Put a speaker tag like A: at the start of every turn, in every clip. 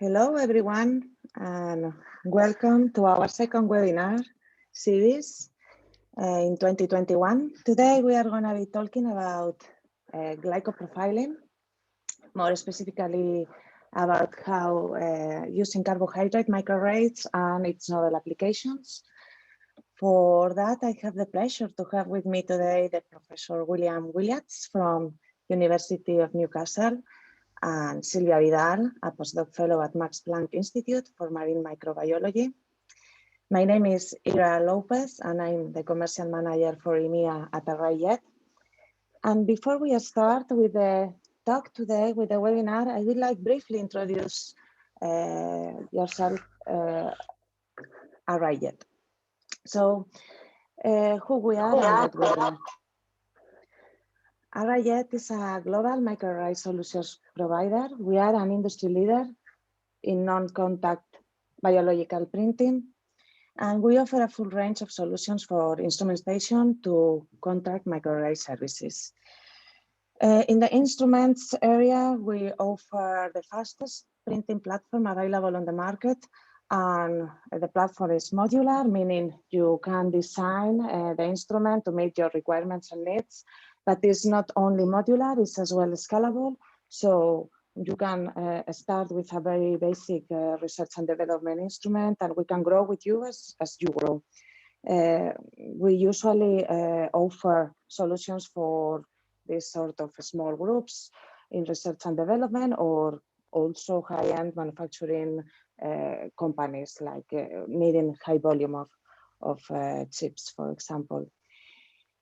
A: Hello, everyone, and welcome to our second webinar series in 2021. Today, we are going to be talking about glycoprofiling, more specifically about how using carbohydrate microarrays and its novel applications. For that, I have the pleasure to have with me today the Professor William Willats from University of Newcastle, and Silvia Vidal, a postdoc fellow at Max Planck Institute for Marine Microbiology. My name is Ira Lopez, and I'm the commercial manager for EMEA at Arrayjet. And before we start with the talk today, with the webinar, I would like briefly introduce yourself, Arrayjet. So, who we are and what we do. Arrayjet is a global microarray solutions provider. We are an industry leader in non-contact biological printing, and we offer a full range of solutions for instrumentation to contact microarray services. In the instruments area, we offer the fastest printing platform available on the market, and the platform is modular, meaning you can design the instrument to meet your requirements and needs. But it's not only modular, it's as well scalable. So you can start with a very basic research and development instrument, and we can grow with you as you grow. We usually offer solutions for this sort of small groups in research and development, or also high-end manufacturing companies like needing high volume of chips, for example.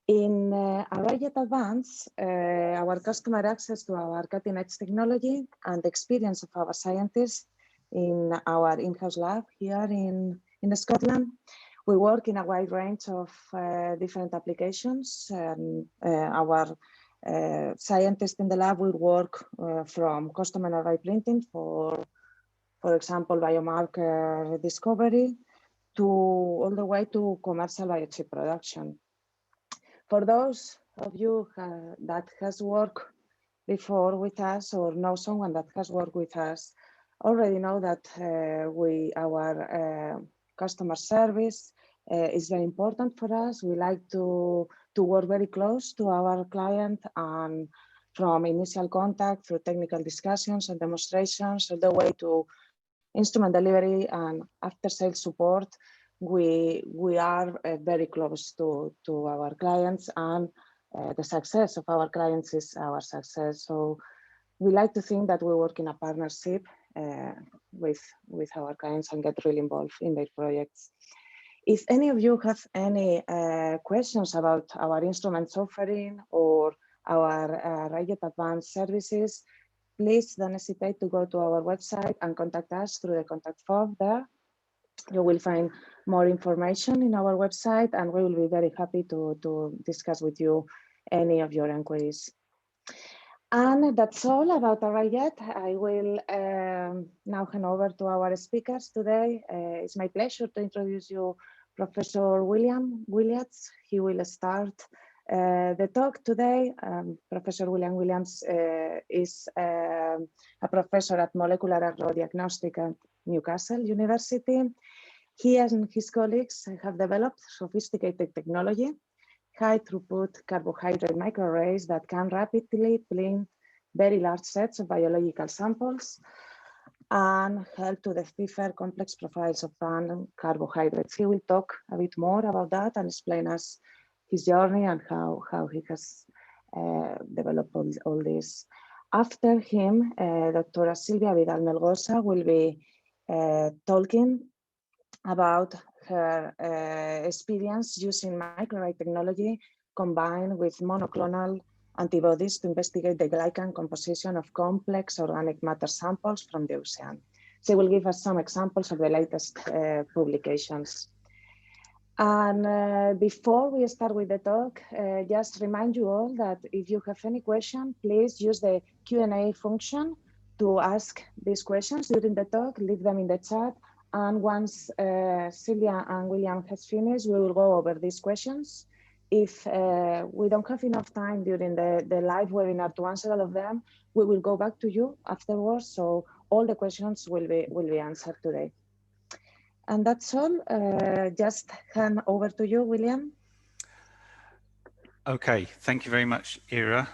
A: In Arrayjet Advance, our customer access to our cutting-edge technology and the experience of our scientists in our in-house lab here in Scotland. We work in a wide range of different applications. Our scientists in the lab will work from custom and array printing for example, biomarker discovery, to all the way to commercial biochip production. For those of you that has worked before with us, or know someone that has worked with us, already know that our customer service is very important for us. We like to work very close to our client, and from initial contact through technical discussions and demonstrations, all the way to instrument delivery and after-sales support. We are very close to our clients, and the success of our clients is our success. So we like to think that we work in a partnership with our clients and get really involved in their projects. If any of you have any questions about our instruments offering or our Arrayjet Advanced services, please don't hesitate to go to our website and contact us through the contact form there. You will find more information in our website, and we will be very happy to discuss with you any of your inquiries. And that's all about Arrayjet. I will now hand over to our speakers today. It's my pleasure to introduce you Professor William Willats. He will start the talk today. Professor William Willats is a professor at Molecular Raw Diagnostic at Newcastle University. He and his colleagues have developed sophisticated technology, high-throughput carbohydrate microarrays that can rapidly print very large sets of biological samples and help to decipher complex profiles of random carbohydrates. He will talk a bit more about that and explain us his journey and how he has developed all this. After him, Dr. Silvia Vidal Melgosa will be talking about her experience using microarray technology combined with monoclonal antibodies to investigate the glycan composition of complex organic matter samples from the ocean. She will give us some examples of the latest publications. And before we start with the talk, just remind you all that if you have any question, please use the Q&A function to ask these questions during the talk. Leave them in the chat. And once Silvia and William has finished, we will go over these questions. If we don't have enough time during the live webinar to answer all of them, we will go back to you afterwards. So all the questions will be answered today. And that's all. Just hand over to you, William.
B: Okay, thank you very much, Ira.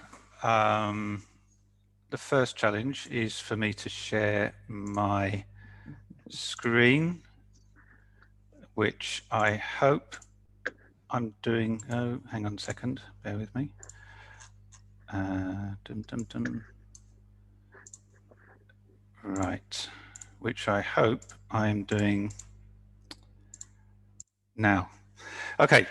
B: The first challenge is for me to share my screen, which I hope I'm doing. Oh, hang on a second, bear with me. Right, which I hope I'm doing now. Okay,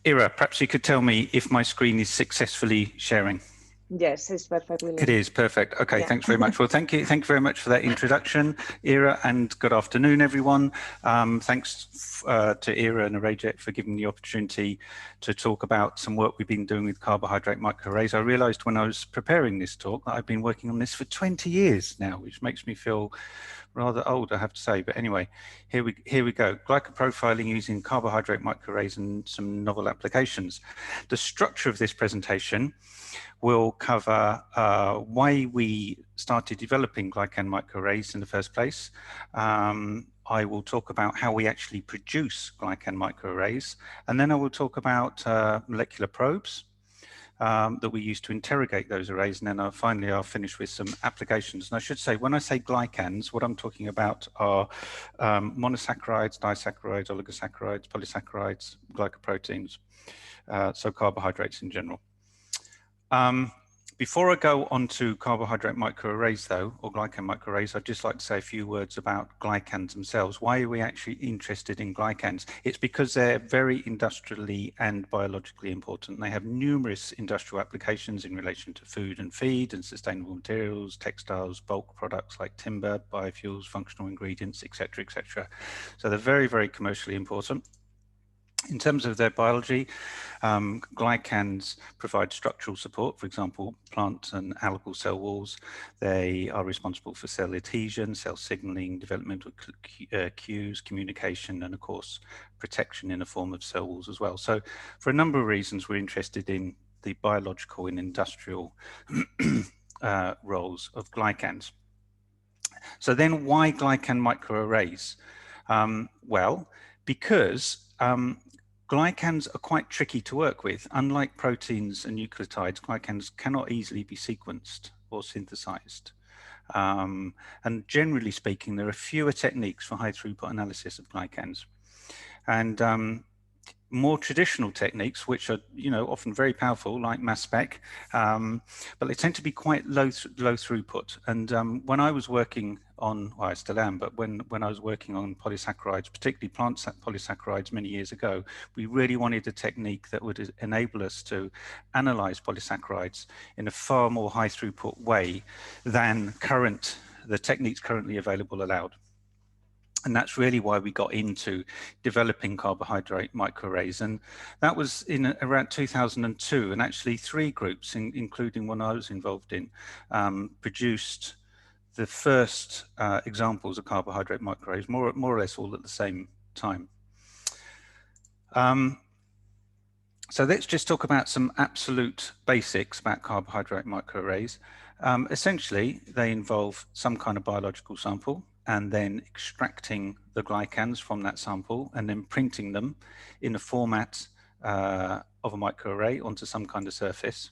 B: Ira, perhaps you could tell me if my screen is successfully sharing.
A: Yes, it's perfect, William.
B: It is perfect. Okay,
A: Yeah.
B: thanks very much. Well, thank you very much for that introduction, Ira, and good afternoon, everyone. Thanks to Ira and Arrayjet for giving me the opportunity to talk about some work we've been doing with carbohydrate microarrays. I realized when I was preparing this talk that I've been working on this for 20 years now, which makes me feel rather old, I have to say. But anyway, here we go. Glycoprofiling using carbohydrate microarrays and some novel applications. The structure of this presentation will cover why we started developing Glycan microarrays in the first place. I will talk about how we actually produce Glycan microarrays, and then I will talk about molecular probes that we use to interrogate those arrays, and then finally I'll finish with some applications. And I should say, when I say glycans, what I'm talking about are monosaccharides, disaccharides, oligosaccharides, polysaccharides, glycoproteins, so carbohydrates in general. Before I go on to carbohydrate microarrays though, or Glycan microarrays, I'd just like to say a few words about glycans themselves. Why are we actually interested in glycans? It's because they're very industrially and biologically important. They have numerous industrial applications in relation to food and feed and sustainable materials, textiles, bulk products like timber, biofuels, functional ingredients, etc., etc. So they're very, very commercially important. In terms of their biology, glycans provide structural support, for example, plant and algal cell walls. They are responsible for cell adhesion, cell signaling, developmental cues, communication, and of course, protection in the form of cell walls as well. So for a number of reasons, we're interested in the biological and industrial roles of glycans. So then why Glycan microarrays? Well, because glycans are quite tricky to work with. Unlike proteins and nucleotides, glycans cannot easily be sequenced or synthesized. And generally speaking, there are fewer techniques for high throughput analysis of glycans. And more traditional techniques, which are often very powerful, like mass spec, but they tend to be quite low throughput. And when I was working on, well, I still am, but when I was working on polysaccharides, particularly plant polysaccharides many years ago, we really wanted a technique that would enable us to analyze polysaccharides in a far more high throughput way than the techniques currently available allowed. And that's really why we got into developing carbohydrate microarrays. And that was in around 2002. And actually 3 groups, including one I was involved in, produced the first examples of carbohydrate microarrays, more or less all at the same time. So let's just talk about some absolute basics about carbohydrate microarrays. Essentially, they involve some kind of biological sample, and then extracting the glycans from that sample and then printing them in the format of a microarray onto some kind of surface.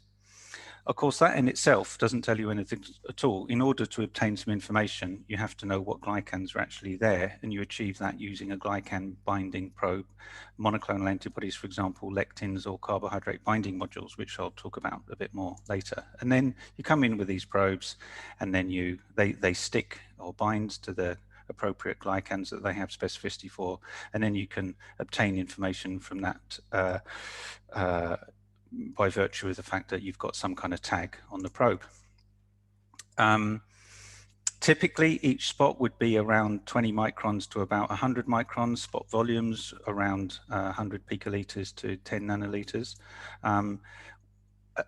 B: Of course, that in itself doesn't tell you anything at all. In order to obtain some information, you have to know what glycans are actually there, and you achieve that using a glycan binding probe, monoclonal antibodies, for example, lectins or carbohydrate binding modules, which I'll talk about a bit more later. And then you come in with these probes, and then they stick or bind to the appropriate glycans that they have specificity for, and then you can obtain information from that by virtue of the fact that you've got some kind of tag on the probe. Typically, each spot would be around 20 microns to about 100 microns, spot volumes around 100 picolitres to 10 nanoliters.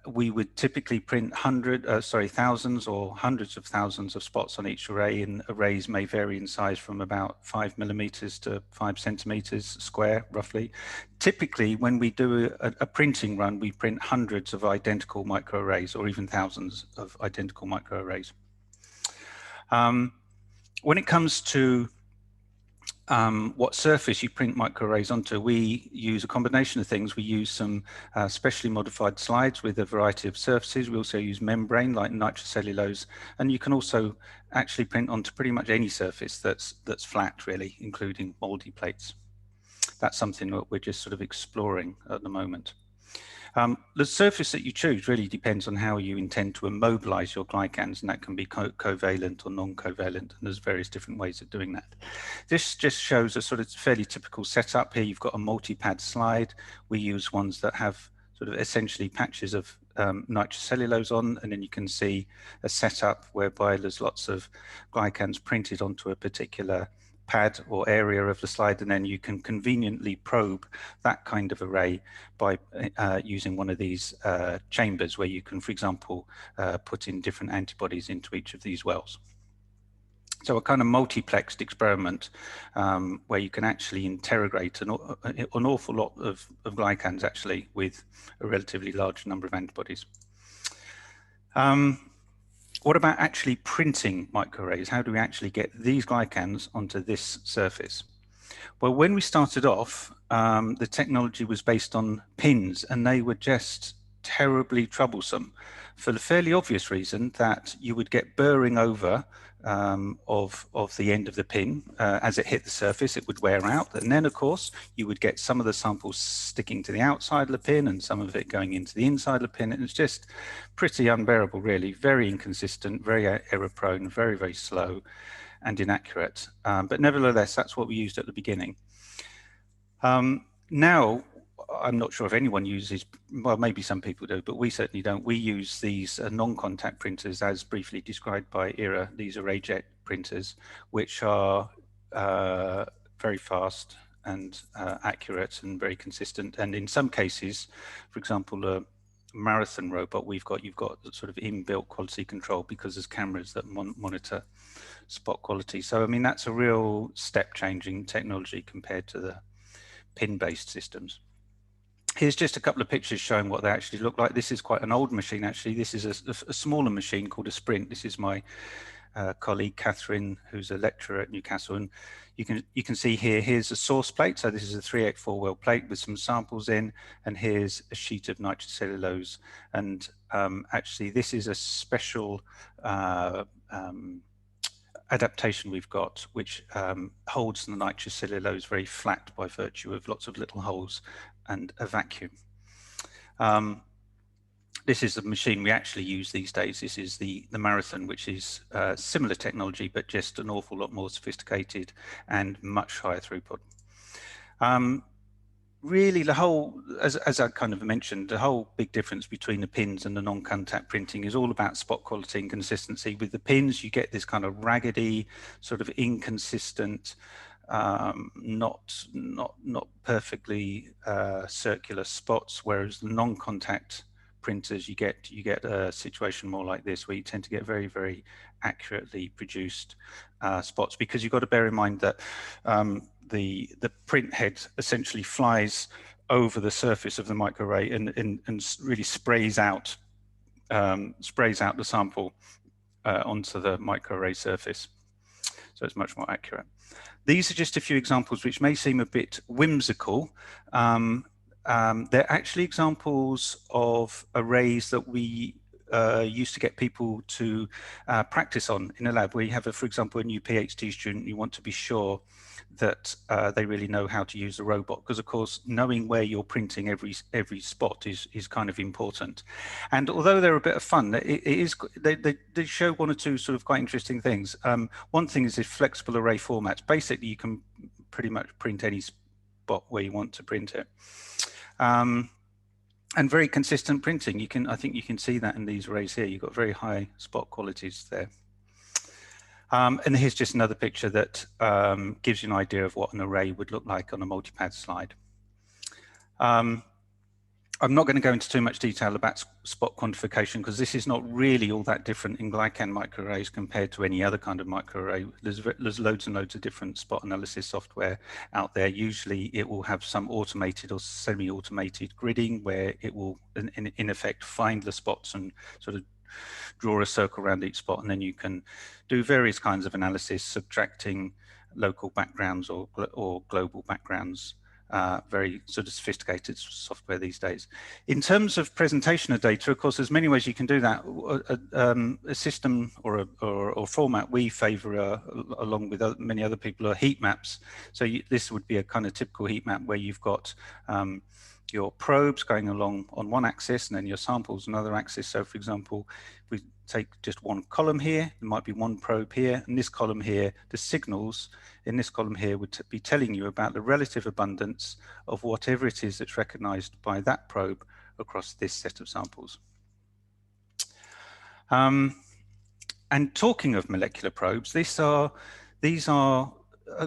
B: We would typically print thousands or hundreds of thousands of spots on each array, and arrays may vary in size from about 5 millimeters to 5 centimeters square, roughly. Typically, when we do a printing run, we print hundreds of identical microarrays, or even thousands of identical microarrays. When it comes to what surface you print microarrays onto, we use a combination of things. We use some specially modified slides with a variety of surfaces. We also use membrane like nitrocellulose, and you can also actually print onto pretty much any surface that's flat, really, including moldy plates. That's something that we're just sort of exploring at the moment. The surface that you choose really depends on how you intend to immobilize your glycans, and that can be covalent or non-covalent, and there's various different ways of doing that. This just shows a sort of fairly typical setup. Here you've got a multi-pad slide. We use ones that have sort of essentially patches of nitrocellulose on, and then you can see a setup whereby there's lots of glycans printed onto a particular pad or area of the slide, and then you can conveniently probe that kind of array by using one of these chambers where you can, for example, put in different antibodies into each of these wells. So a kind of multiplexed experiment where you can actually interrogate an awful lot of glycans actually with a relatively large number of antibodies. What about actually printing microarrays? How do we actually get these glycans onto this surface? Well, when we started off, the technology was based on pins, and they were just terribly troublesome for the fairly obvious reason that you would get burring over of the end of the pin. As it hit the surface, it would wear out. And then, of course, you would get some of the samples sticking to the outside of the pin and some of it going into the inside of the pin. And it's just pretty unbearable, really. Very inconsistent, very error-prone, very, very slow and inaccurate. But nevertheless, that's what we used at the beginning. Now, I'm not sure if anyone uses, well, maybe some people do, but we certainly don't. We use these non-contact printers as briefly described by Ira, these Arrayjet printers, which are very fast and accurate and very consistent. And in some cases, for example, a marathon robot you've got sort of inbuilt quality control because there's cameras that monitor spot quality. So, I mean, that's a real step changing technology compared to the pin-based systems. Here's just a couple of pictures showing what they actually look like. This is quite an old machine, actually. This is a smaller machine called a Sprint. This is my colleague, Catherine, who's a lecturer at Newcastle. And you can see here, here's a source plate. So this is a 384 well plate with some samples in. And here's a sheet of nitrocellulose. And actually, this is a special adaptation we've got, which holds the nitrocellulose very flat by virtue of lots of little holes and a vacuum. This is the machine we actually use these days. This is the Marathon, which is similar technology, but just an awful lot more sophisticated and much higher throughput. Really, the whole, as I kind of mentioned, the whole big difference between the pins and the non-contact printing is all about spot quality and consistency. With the pins, you get this kind of raggedy, sort of inconsistent, not perfectly circular spots, whereas the non-contact printers, you get a situation more like this, where you tend to get very, very accurately produced spots, because you've got to bear in mind that the print head essentially flies over the surface of the microarray and really sprays out the sample onto the microarray surface. So it's much more accurate. These are just a few examples which may seem a bit whimsical. They're actually examples of arrays that we used to get people to practice on in a lab, where you have, for example, a new PhD student. You want to be sure that they really know how to use the robot, because of course knowing where you're printing every spot is kind of important. And although they're a bit of fun, they show one or two sort of quite interesting things. One thing is this flexible array formats. Basically, you can pretty much print any spot where you want to print it. And very consistent printing. I think you can see that in these arrays here. You've got very high spot qualities there. And here's just another picture that gives you an idea of what an array would look like on a multipad slide. I'm not going to go into too much detail about spot quantification, because this is not really all that different in Glycan microarrays compared to any other kind of microarray. There's loads and loads of different spot analysis software out there. Usually it will have some automated or semi-automated gridding, where it will in effect find the spots and sort of draw a circle around each spot, and then you can do various kinds of analysis, subtracting local backgrounds or global backgrounds. Very sort of sophisticated software these days. In terms of presentation of data, of course, there's many ways you can do that. A system or format we favor, along with many other people, are heat maps. So this would be a kind of typical heat map where you've got your probes going along on one axis and then your samples on another axis. So for example, if we take just one column here, there might be one probe here, and this column here, the signals in this column here would be telling you about the relative abundance of whatever it is that's recognized by that probe across this set of samples. And talking of molecular probes, these are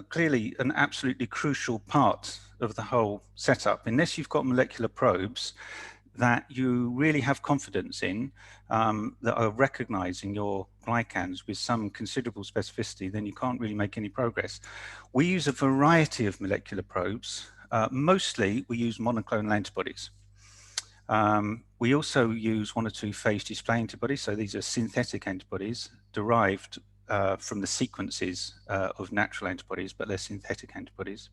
B: clearly an absolutely crucial part of the whole setup. Unless you've got molecular probes that you really have confidence in, that are recognizing your glycans with some considerable specificity, then you can't really make any progress. We use a variety of molecular probes. Mostly we use monoclonal antibodies. We also use 1 or 2 phage display antibodies. So these are synthetic antibodies derived from the sequences of natural antibodies, but they're synthetic antibodies.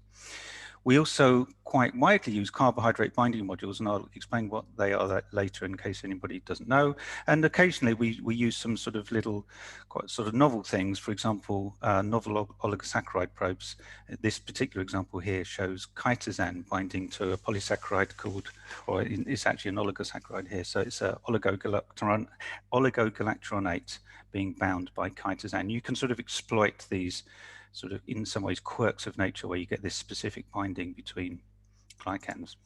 B: We also quite widely use carbohydrate binding modules, and I'll explain what they are later in case anybody doesn't know. And occasionally we use some sort of little, quite sort of novel things. For example, novel oligosaccharide probes. This particular example here shows chitosan binding to a polysaccharide called, or it's actually an oligosaccharide here. So it's a oligogalacturonate being bound by chitosan. You can sort of exploit these sort of, in some ways, quirks of nature where you get this specific binding between glycans.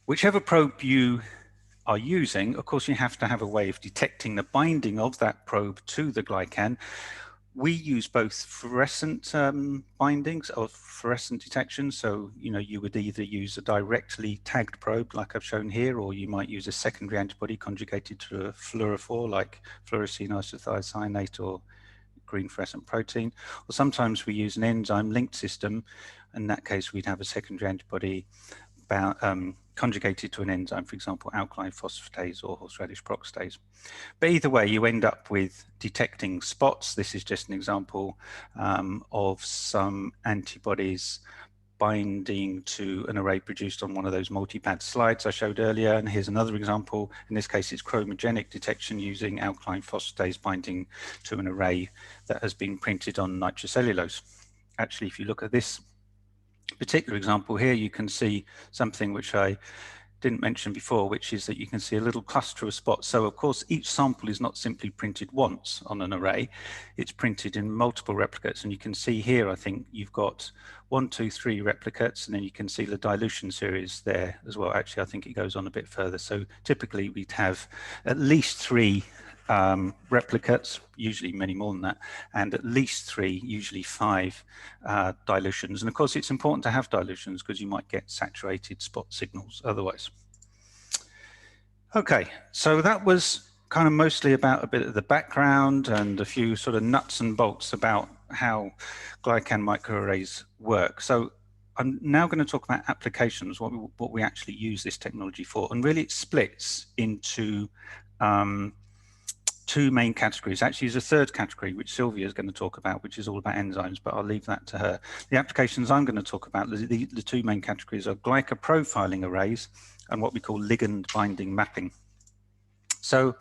B: Whichever probe you are using, of course, you have to have a way of detecting the binding of that probe to the glycan. We use both fluorescent bindings or fluorescent detection. So, you know, you would either use a directly tagged probe like I've shown here, or you might use a secondary antibody conjugated to a fluorophore like fluorescein isothiocyanate or green fluorescent protein, or sometimes we use an enzyme linked system. In that case, we'd have a secondary antibody conjugated to an enzyme, for example, alkaline phosphatase or horseradish peroxidase. But either way, you end up with detecting spots. This is just an example of some antibodies binding to an array produced on one of those multi-pad slides I showed earlier. And here's another example. In this case, it's chromogenic detection using alkaline phosphatase binding to an array that has been printed on nitrocellulose. Actually, if you look at this particular example here, you can see something which I didn't mention before, which is that you can see a little cluster of spots. So of course, each sample is not simply printed once on an array, it's printed in multiple replicates. And you can see here, I think you've got 1, 2, 3 replicates, and then you can see the dilution series there as well. Actually, I think it goes on a bit further. So typically we'd have at least 3 replicates, usually many more than that, and at least 3, usually 5 dilutions. And of course, it's important to have dilutions because you might get saturated spot signals otherwise. Okay, so that was kind of mostly about a bit of the background and a few sort of nuts and bolts about how Glycan microarrays work. So I'm now going to talk about applications, what we actually use this technology for. And really it splits into 2 main categories. Actually, there's a 3rd category, which Silvia is going to talk about, which is all about enzymes, but I'll leave that to her. The applications I'm going to talk about, the 2 main categories are glycoprofiling arrays and what we call ligand binding mapping. So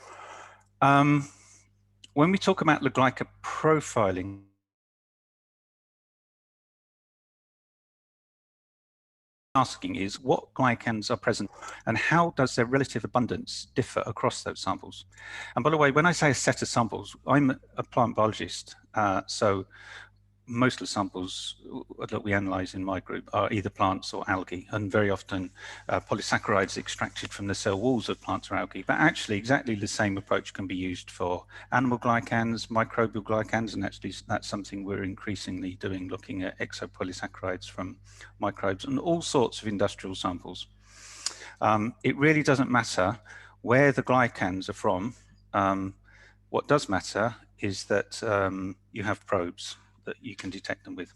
B: when we talk about the glycoprofiling, asking is what glycans are present and how does their relative abundance differ across those samples. And by the way, when I say a set of samples, I'm a plant biologist, so most of the samples that we analyze in my group are either plants or algae, and very often polysaccharides extracted from the cell walls of plants or algae. But actually exactly the same approach can be used for animal glycans, microbial glycans, and actually that's something we're increasingly doing, looking at exopolysaccharides from microbes and all sorts of industrial samples. It really doesn't matter where the glycans are from. What does matter is that you have probes that you can detect them with.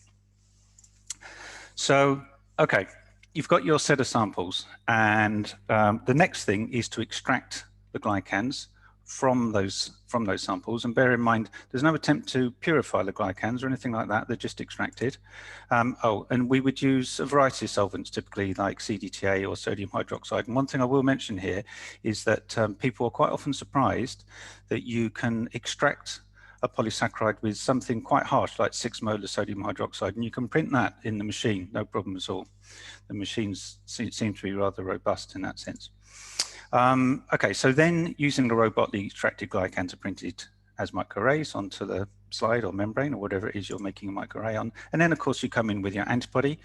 B: So, okay, you've got your set of samples, and the next thing is to extract the glycans from those samples. And bear in mind, there's no attempt to purify the glycans or anything like that. They're just extracted. And we would use a variety of solvents, typically like CDTA or sodium hydroxide. And one thing I will mention here is that people are quite often surprised that you can extract a polysaccharide with something quite harsh, like 6 molar sodium hydroxide, and you can print that in the machine, no problem at all. The machines seem to be rather robust in that sense. Okay, so then using the robotly extracted glycans are printed as microarrays onto the slide or membrane or whatever it is you're making a microarray on. And then of course you come in with your antibody.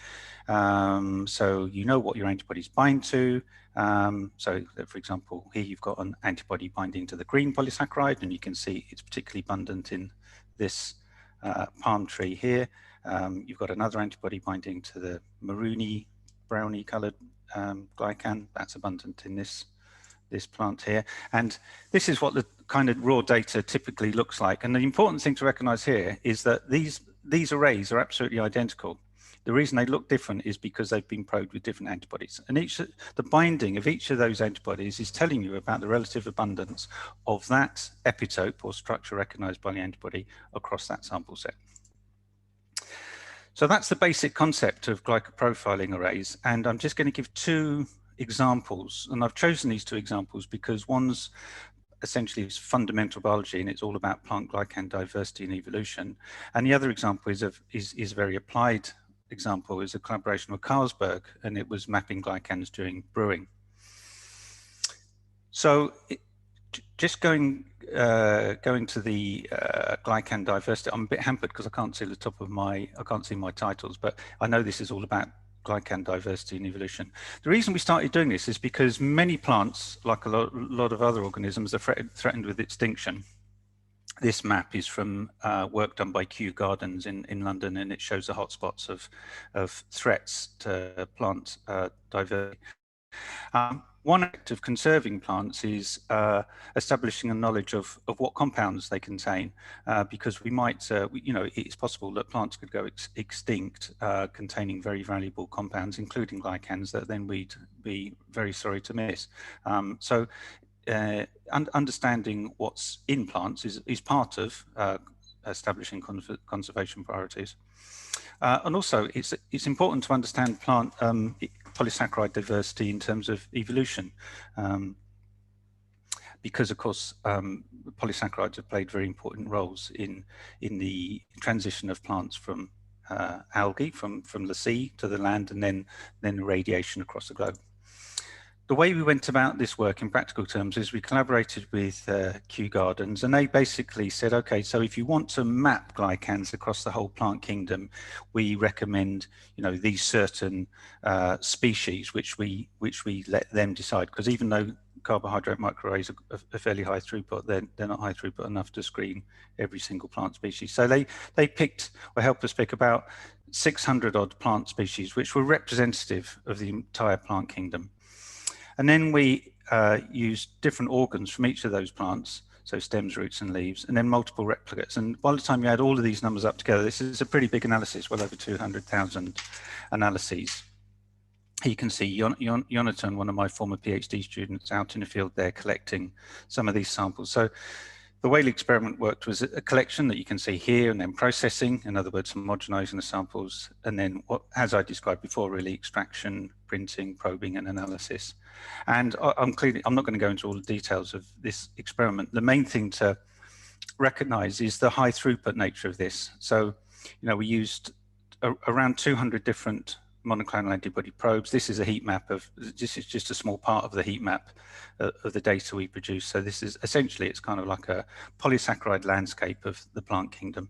B: So you know what your antibodies bind to. So for example, here you've got an antibody binding to the green polysaccharide, and you can see it's particularly abundant in this palm tree here. You've got another antibody binding to the maroony, browny colored glycan. That's abundant in this plant here. And this is what the kind of raw data typically looks like. And the important thing to recognize here is that these arrays are absolutely identical. The reason they look different is because they've been probed with different antibodies. And the binding of each of those antibodies is telling you about the relative abundance of that epitope or structure recognized by the antibody across that sample set. So that's the basic concept of glycoprofiling arrays. And I'm just going to give 2 examples, and I've chosen these 2 examples because one's essentially is fundamental biology, and it's all about plant glycan diversity and evolution, and the other example is a very applied example, is a collaboration with Carlsberg, and it was mapping glycans during brewing. So just going to the glycan diversity, I'm a bit hampered because I can't see the top of I can't see my titles, but I know this is all about glycan diversity and evolution. The reason we started doing this is because many plants, like a lot of other organisms, are threatened with extinction. This map is from work done by Kew Gardens in London, and it shows the hotspots of threats to plant diversity. One act of conserving plants is establishing a knowledge of what compounds they contain, because we might, you know, it's possible that plants could go extinct containing very valuable compounds, including glycans, that then we'd be very sorry to miss. So understanding what's in plants is part of establishing conservation priorities. And also, it's important to understand plant polysaccharide diversity in terms of evolution, because of course polysaccharides have played very important roles in the transition of plants from algae, from the sea to the land, and then radiation across the globe. The way we went about this work in practical terms is we collaborated with Kew Gardens, and they basically said, okay, so if you want to map glycans across the whole plant kingdom, we recommend, you know, these certain species, which we let them decide, because even though carbohydrate microarrays are fairly high throughput, they're not high throughput enough to screen every single plant species. So they picked, or helped us pick, about 600 odd plant species, which were representative of the entire plant kingdom. And then we used different organs from each of those plants, so stems, roots, and leaves, and then multiple replicates. And by the time you add all of these numbers up together, this is a pretty big analysis, well over 200,000 analyses. You can see Jonathan, one of my former PhD students, out in the field there collecting some of these samples. So the way the experiment worked was a collection that you can see here, and then processing, in other words, homogenizing the samples, and then what, as I described before, really extraction, printing, probing, and analysis. And I'm not going to go into all the details of this experiment. The main thing to recognize is the high throughput nature of this. So, you know, we used around 200 different monoclonal antibody probes. This is a heat map this is just a small part of the heat map of the data we produce. So this is essentially, it's kind of like a polysaccharide landscape of the plant kingdom.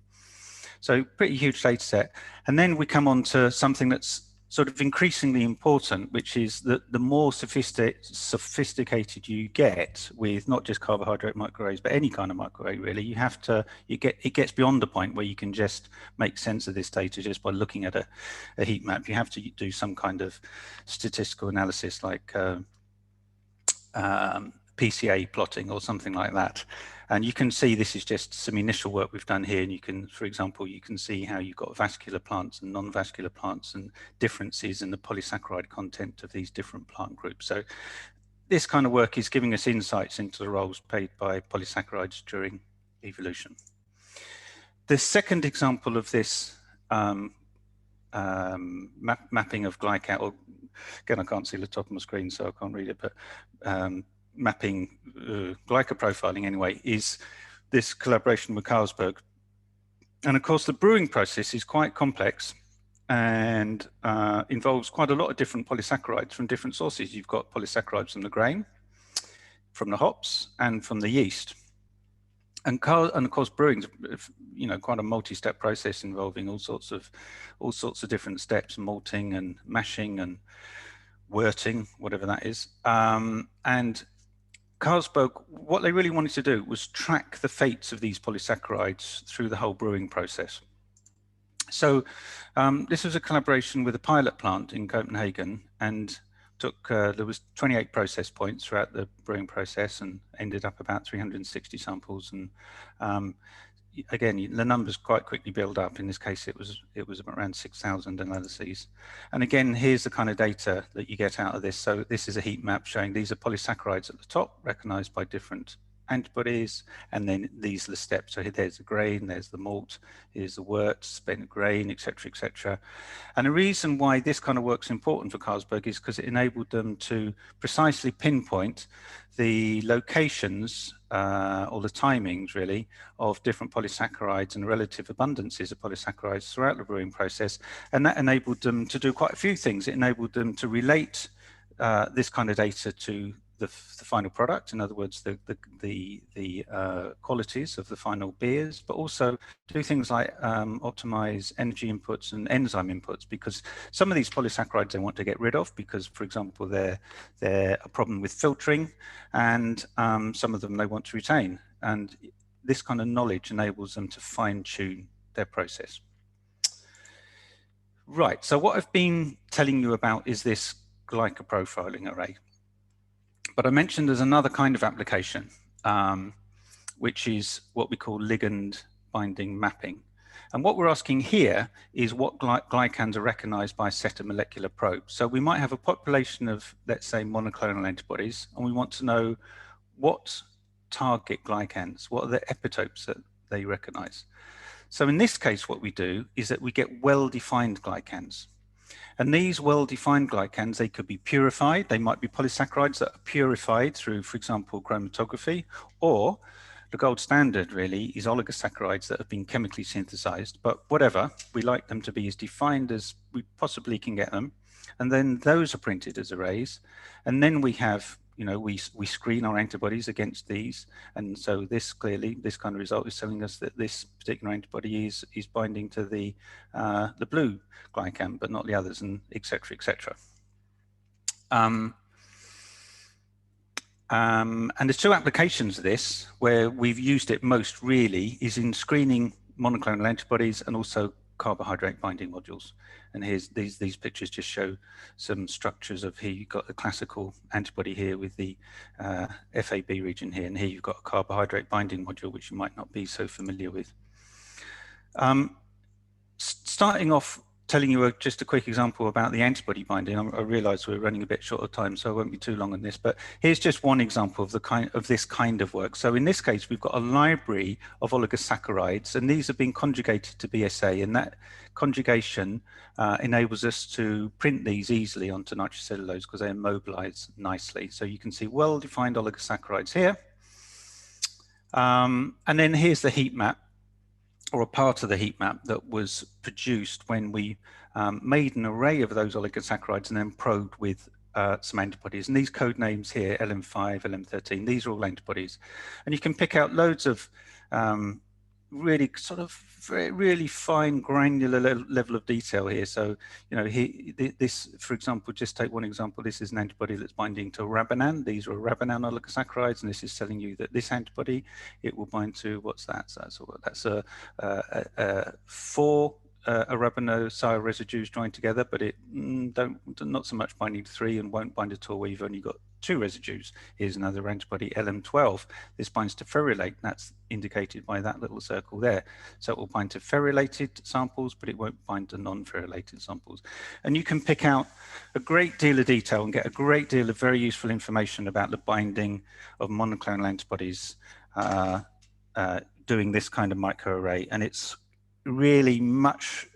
B: So pretty huge data set. And then we come on to something that's sort of increasingly important, which is that the more sophisticated you get with not just carbohydrate microarrays, but any kind of microarray really, it gets beyond the point where you can just make sense of this data just by looking at a heat map. You have to do some kind of statistical analysis, like PCA plotting or something like that. And you can see this is just some initial work we've done here. And you can, for example, you can see how you've got vascular plants and non-vascular plants and differences in the polysaccharide content of these different plant groups. So this kind of work is giving us insights into the roles played by polysaccharides during evolution. The second example of this mapping of glycan, or again, I can't see the top of my screen, so I can't read it, but mapping glycoprofiling anyway, is this collaboration with Carlsberg. And of course, the brewing process is quite complex and involves quite a lot of different polysaccharides from different sources. You've got polysaccharides from the grain, from the hops, and from the yeast. And of course, brewing's, you know, quite a multi-step process involving all sorts of different steps, malting and mashing and wurting, whatever that is. And Carlsberg, what they really wanted to do was track the fates of these polysaccharides through the whole brewing process. So this was a collaboration with a pilot plant in Copenhagen, and there was 28 process points throughout the brewing process and ended up about 360 samples. And again, the numbers quite quickly build up. In this case, it was around 6,000 analyses. And again, here's the kind of data that you get out of this. So this is a heat map showing these are polysaccharides at the top, recognized by different antibodies, and then these are the steps. So there's the grain, there's the malt, here's the wort, spent grain, etc., etc. And the reason why this kind of work's important for Carlsberg is because it enabled them to precisely pinpoint the locations or the timings really of different polysaccharides and relative abundances of polysaccharides throughout the brewing process. And that enabled them to do quite a few things. It enabled them to relate this kind of data to the final product, in other words, the qualities of the final beers, but also do things like optimize energy inputs and enzyme inputs, because some of these polysaccharides they want to get rid of because, for example, they're a problem with filtering, and some of them they want to retain. And this kind of knowledge enables them to fine-tune their process. Right, so what I've been telling you about is this glycoprofiling array. But I mentioned there's another kind of application, which is what we call ligand binding mapping. And what we're asking here is what glycans are recognized by a set of molecular probes. So we might have a population of, let's say, monoclonal antibodies, and we want to know what target glycans, what are the epitopes that they recognize. So in this case, what we do is that we get well-defined glycans. And these well-defined glycans, they could be purified. They might be polysaccharides that are purified through, for example, chromatography, or the gold standard really is oligosaccharides that have been chemically synthesized. But whatever, we like them to be as defined as we possibly can get them. And then those are printed as arrays. And then we have, you know, we screen our antibodies against these. And so this clearly, this kind of result is telling us that this particular antibody is binding to the blue glycan, but not the others, and et cetera, et cetera. And there's two applications of this where we've used it most really is in screening monoclonal antibodies and also carbohydrate binding modules. And here's these pictures just show some structures of, here you've got the classical antibody here with the FAB region here, and here you've got a carbohydrate binding module, which you might not be so familiar with. Starting off telling you just a quick example about the antibody binding. I realize we're running a bit short of time, so I won't be too long on this, but here's just one example of this kind of work. So in this case, we've got a library of oligosaccharides, and these have been conjugated to BSA, and that conjugation enables us to print these easily onto nitrocellulose because they immobilize nicely. So you can see well-defined oligosaccharides here. And then here's the heat map, or a part of the heat map that was produced when we made an array of those oligosaccharides and then probed with some antibodies. And these code names here, LM5, LM13, these are all antibodies. And you can pick out loads of really sort of really fine granular level of detail here. So, you know, this, for example, just take one example. This is an antibody that's binding to arabinan. These are arabinan oligosaccharides, and this is telling you that this antibody, it will bind to, what's that? So that's a 4 arabinosyl residues joined together, but it not so much binding to 3 and won't bind at all where you've only got two residues. Here's another antibody, LM12. This binds to ferrylate. That's indicated by that little circle there. So it will bind to ferrylated samples, but it won't bind to non-ferrylated samples. And you can pick out a great deal of detail and get a great deal of very useful information about the binding of monoclonal antibodies doing this kind of microarray. And it's really a much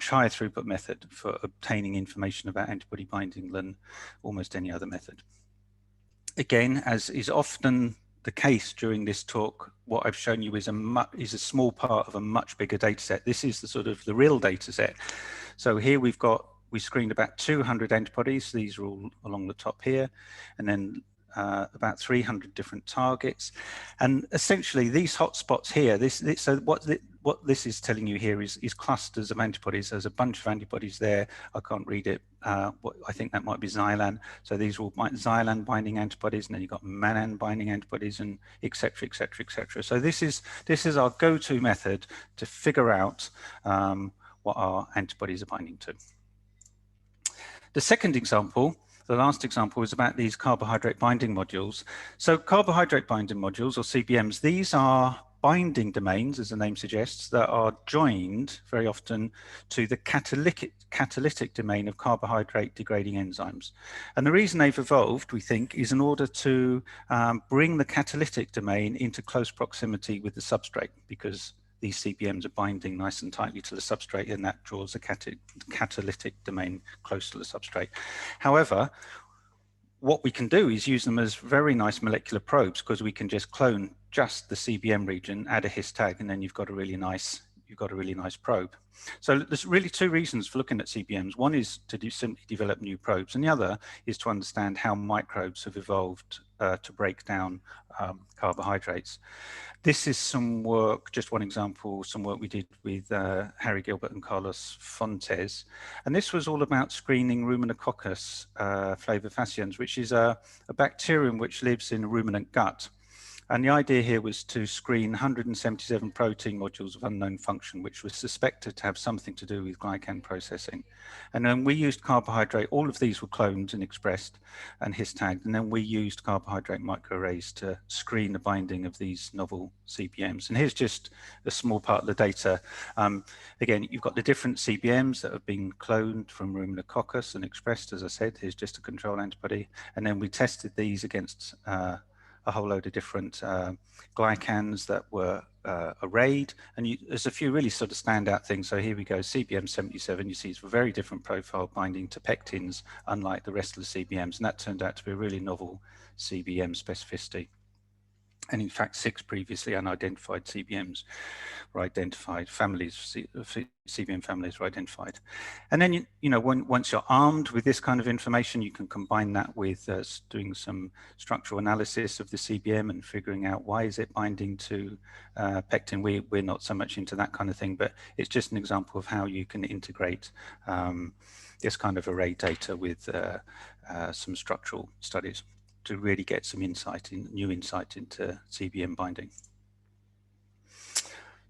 B: higher throughput method for obtaining information about antibody binding than almost any other method. Again, as is often the case during this talk, what I've shown you is a small part of a much bigger data set. This is the sort of the real data set. So here we screened about 200 antibodies. These are all along the top here, and then about 300 different targets. And essentially these hotspots here, so what this is telling you here is clusters of antibodies. There's a bunch of antibodies there. I can't read it. I think that might be Xylan. So these are all Xylan binding antibodies, and then you've got Manan binding antibodies, and et cetera, et cetera, et cetera. So this is our go-to method to figure out what our antibodies are binding to. The second example, the last example, is about these carbohydrate binding modules. So carbohydrate binding modules, or CBMs, these are binding domains, as the name suggests, that are joined very often to the catalytic domain of carbohydrate degrading enzymes. And the reason they've evolved, we think, is in order to bring the catalytic domain into close proximity with the substrate, because these CBMs are binding nice and tightly to the substrate, and that draws the catalytic domain close to the substrate. However, what we can do is use them as very nice molecular probes, because we can just clone just the CBM region, add a his tag, and then you've got a really nice probe. So there's really two reasons for looking at CBMs. One is to simply develop new probes, and the other is to understand how microbes have evolved to break down carbohydrates. This is some work, just one example, some work we did with Harry Gilbert and Carlos Fontes. And this was all about screening Ruminococcus flavofasciens, which is a bacterium which lives in a ruminant gut. And the idea here was to screen 177 protein modules of unknown function, which was suspected to have something to do with glycan processing. And then we used carbohydrate, all of these were cloned and expressed and his tagged. And then we used carbohydrate microarrays to screen the binding of these novel CBMs. And here's just a small part of the data. Again, you've got the different CBMs that have been cloned from Ruminococcus and expressed, as I said. Here's just a control antibody. And then we tested these against a whole load of different glycans that were arrayed, and there's a few really sort of standout things. So here we go, CBM 77, you see it's a very different profile binding to pectins, unlike the rest of the CBMs, and that turned out to be a really novel CBM specificity. And in fact, 6 previously unidentified CBMs were identified, CBM families were identified. And then, once you're armed with this kind of information, you can combine that with doing some structural analysis of the CBM and figuring out why is it binding to pectin. We're not so much into that kind of thing, but it's just an example of how you can integrate this kind of array data with some structural studies to really get some new insight into CBM binding.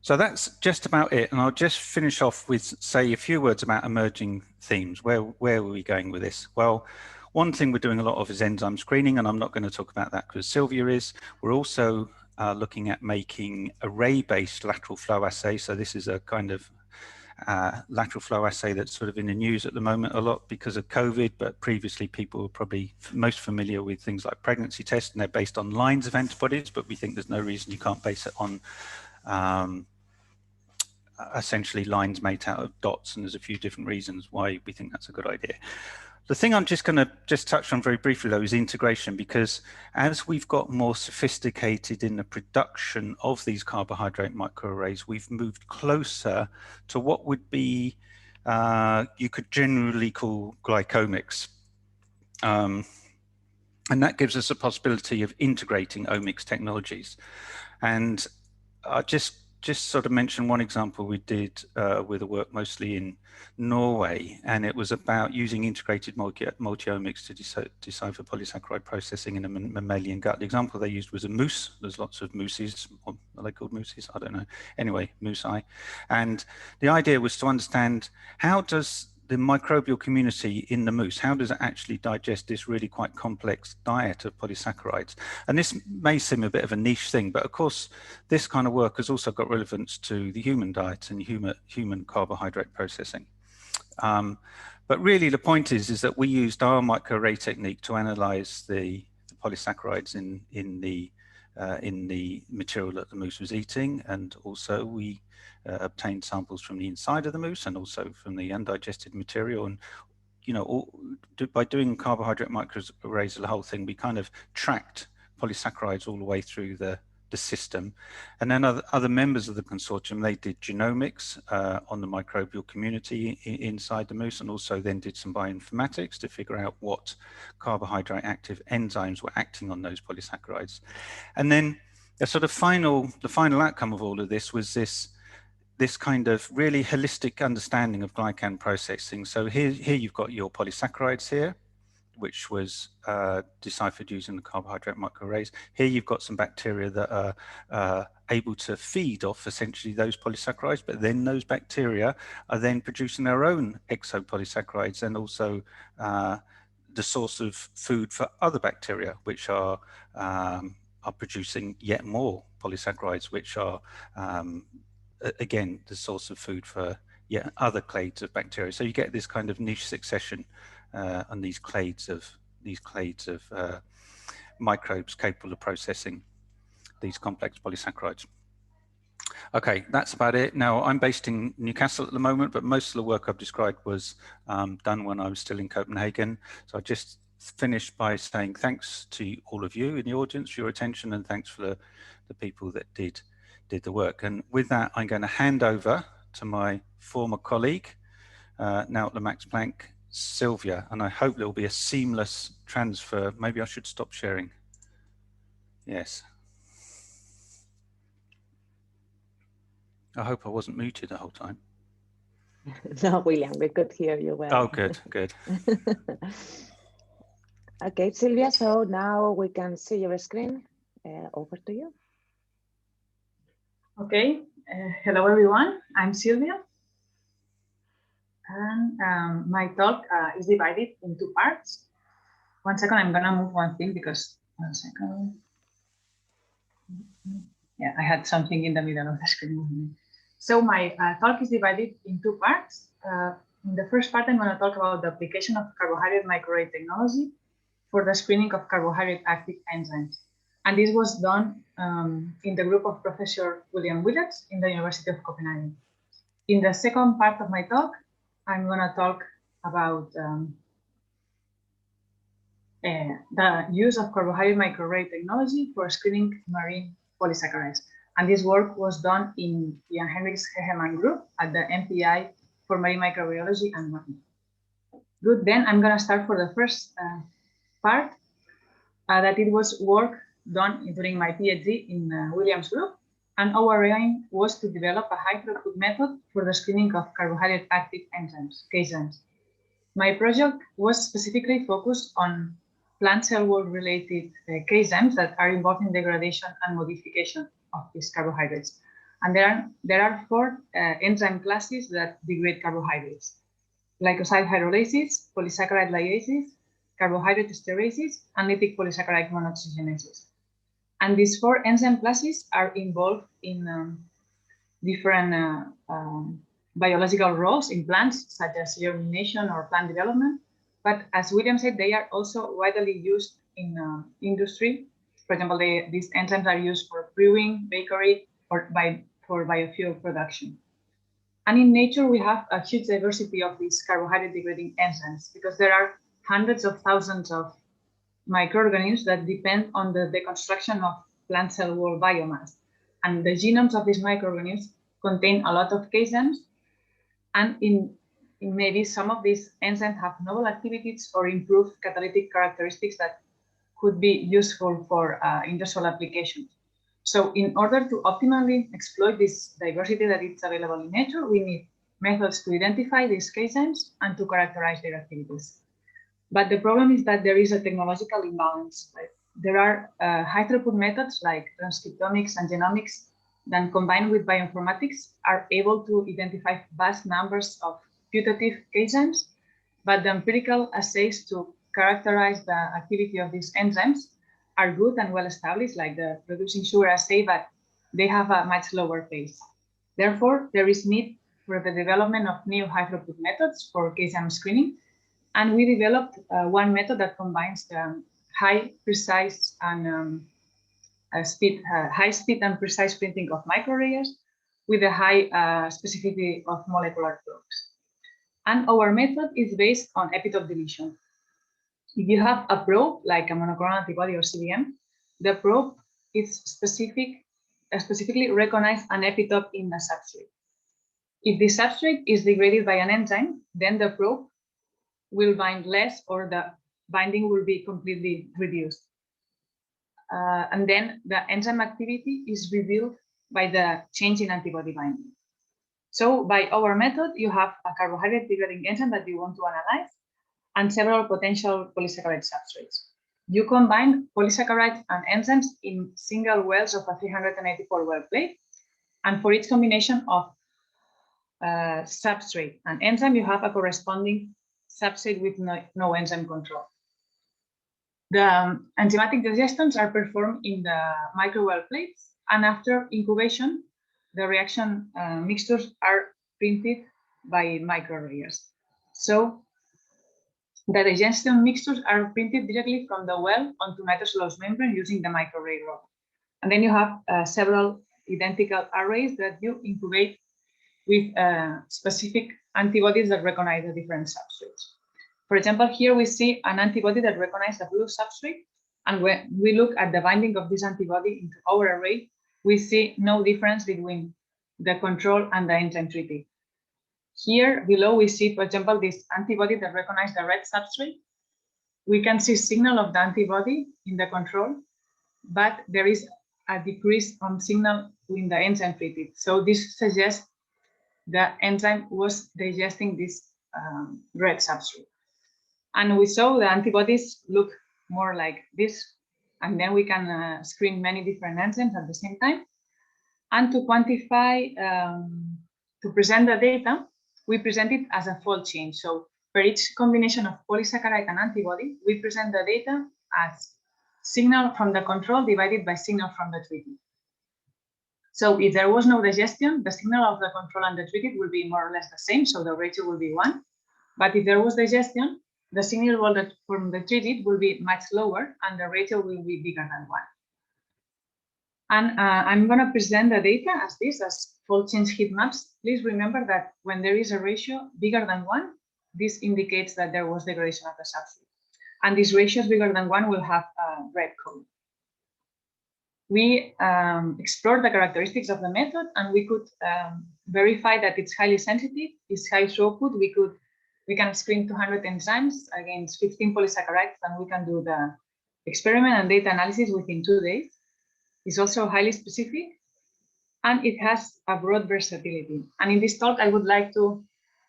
B: So that's just about it. And I'll just finish off with, say, a few words about emerging themes. Where are we going with this? Well, one thing we're doing a lot of is enzyme screening, and I'm not going to talk about that because Silvia is. We're also looking at making array-based lateral flow assays. So this is a kind of lateral flow assay that's sort of in the news at the moment a lot because of COVID, but previously people were probably most familiar with things like pregnancy tests, and they're based on lines of antibodies, but we think there's no reason you can't base it on essentially lines made out of dots, and there's a few different reasons why we think that's a good idea. The thing I'm just going to touch on very briefly, though, is integration, because as we've got more sophisticated in the production of these carbohydrate microarrays, we've moved closer to what would be, you could generally call glycomics. And that gives us a possibility of integrating omics technologies. And I just sort of mention one example we did with a work mostly in Norway, and it was about using integrated multi-omics to decipher polysaccharide processing in a mammalian gut. The example they used was a moose. There's lots of mooses, or are they called mooses? I don't know. Anyway, moose eye. And the idea was to understand how does the microbial community in the moose, how does it actually digest this really quite complex diet of polysaccharides? And this may seem a bit of a niche thing, but of course, this kind of work has also got relevance to the human diet and human carbohydrate processing. But really the point is that we used our microarray technique to analyze the polysaccharides in the material that the moose was eating, and also we obtained samples from the inside of the moose and also from the undigested material. And by doing carbohydrate microarrays, the whole thing, we kind of tracked polysaccharides all the way through the system. And then other members of the consortium, they did genomics on the microbial community inside the moose, and also then did some bioinformatics to figure out what carbohydrate active enzymes were acting on those polysaccharides. And then the sort of the final outcome of all of this was this kind of really holistic understanding of glycan processing. So here you've got your polysaccharides here, which was deciphered using the carbohydrate microarrays. Here you've got some bacteria that are able to feed off essentially those polysaccharides, but then those bacteria are then producing their own exopolysaccharides, and also the source of food for other bacteria, which are producing yet more polysaccharides, which are again the source of food for yet other clades of bacteria. So you get this kind of niche succession on these clades of microbes capable of processing these complex polysaccharides. Okay, that's about it. Now, I'm based in Newcastle at the moment, but most of the work I've described was done when I was still in Copenhagen. So I just finished by saying thanks to all of you in the audience for your attention, and thanks for the people that did the work. And with that, I'm going to hand over to my former colleague, now at the Max Planck, Silvia, and I hope there will be a seamless transfer. Maybe I should stop sharing. Yes. I hope I wasn't muted the whole time.
A: No, William, we could hear you well.
B: Oh, good, good.
A: Okay, Silvia, so now we can see your screen. Over to you.
C: Okay, hello everyone, I'm Silvia. And my talk is divided in two parts. One second, I'm gonna move one thing because, one second. Yeah, I had something in the middle of the screen. So my talk is divided in two parts. In the first part, I'm gonna talk about the application of carbohydrate microarray technology for the screening of carbohydrate-active enzymes. And this was done in the group of Professor William Willats in the University of Copenhagen. In the second part of my talk, I'm going to talk about the use of carbohydrate microarray technology for screening marine polysaccharides. And this work was done in Jan Henrik's Hegeman group at the MPI for Marine Microbiology and MARUM. Good, then I'm going to start for the first part, that it was work done during my PhD in William's group. And our aim was to develop a high-throughput method for the screening of carbohydrate-active enzymes, K-enzymes. My project was specifically focused on plant cell wall-related K-enzymes that are involved in degradation and modification of these carbohydrates. And there are four enzyme classes that degrade carbohydrates: glycoside hydrolysis, polysaccharide lyases, carbohydrate esterases, and lipid polysaccharide monoxygenases. And these four enzyme classes are involved in different biological roles in plants, such as germination or plant development. But as William said, they are also widely used in industry. For example, these enzymes are used for brewing, bakery, or for biofuel production. And in nature, we have a huge diversity of these carbohydrate degrading enzymes, because there are hundreds of thousands of microorganisms that depend on the deconstruction of plant cell wall biomass. And the genomes of these microorganisms contain a lot of K-enzymes. And in maybe some of these enzymes have novel activities or improved catalytic characteristics that could be useful for industrial applications. So in order to optimally exploit this diversity that is available in nature, we need methods to identify these K-enzymes and to characterize their activities. But the problem is that there is a technological imbalance. Right? There are high-throughput methods like transcriptomics and genomics that, combined with bioinformatics, are able to identify vast numbers of putative enzymes, but the empirical assays to characterize the activity of these enzymes are good and well established, like the reducing sugar assay, but they have a much lower pace. Therefore, there is need for the development of new high-throughput methods for KSM screening, and we developed one method that combines the high speed and precise printing of microarrays with a high specificity of molecular probes. And our method is based on epitope deletion. If you have a probe, like a monoclonal antibody or CDM, the probe is specifically recognize an epitope in the substrate. If the substrate is degraded by an enzyme, then the probe will bind less, or the binding will be completely reduced. And then the enzyme activity is revealed by the change in antibody binding. So by our method, you have a carbohydrate degrading enzyme that you want to analyze and several potential polysaccharide substrates. You combine polysaccharides and enzymes in single wells of a 384 well plate. And for each combination of substrate and enzyme, you have a corresponding substrate with no enzyme control. The enzymatic digestions are performed in the microwell plates, and after incubation, the reaction mixtures are printed by microarrays. So the digestion mixtures are printed directly from the well onto nitrocellulose membrane using the microarray rod. And then you have several identical arrays that you incubate with specific antibodies that recognize the different substrates. For example, here we see an antibody that recognizes the blue substrate, and when we look at the binding of this antibody into our array, we see no difference between the control and the enzyme treated. Here below, we see, for example, this antibody that recognizes the red substrate. We can see signal of the antibody in the control, but there is a decrease on signal in the enzyme treated. So this suggests the enzyme was digesting this red substrate. And we saw the antibodies look more like this, and then we can screen many different enzymes at the same time. And to quantify, to present the data, we present it as a fold change. So for each combination of polysaccharide and antibody, we present the data as signal from the control divided by signal from the treated. So if there was no digestion, the signal of the control and the treated will be more or less the same, so the ratio will be 1. But if there was digestion, the signal from the treated will be much lower, and the ratio will be bigger than 1. And I'm going to present the data as this, as fold change heat maps. Please remember that when there is a ratio bigger than 1, this indicates that there was degradation of the substrate. And these ratios bigger than 1 will have a red code. We explored the characteristics of the method, and we could verify that it's highly sensitive, it's high throughput. We can screen 200 enzymes against 15 polysaccharides, and we can do the experiment and data analysis within 2 days. It's also highly specific, and it has a broad versatility. And in this talk, I would like to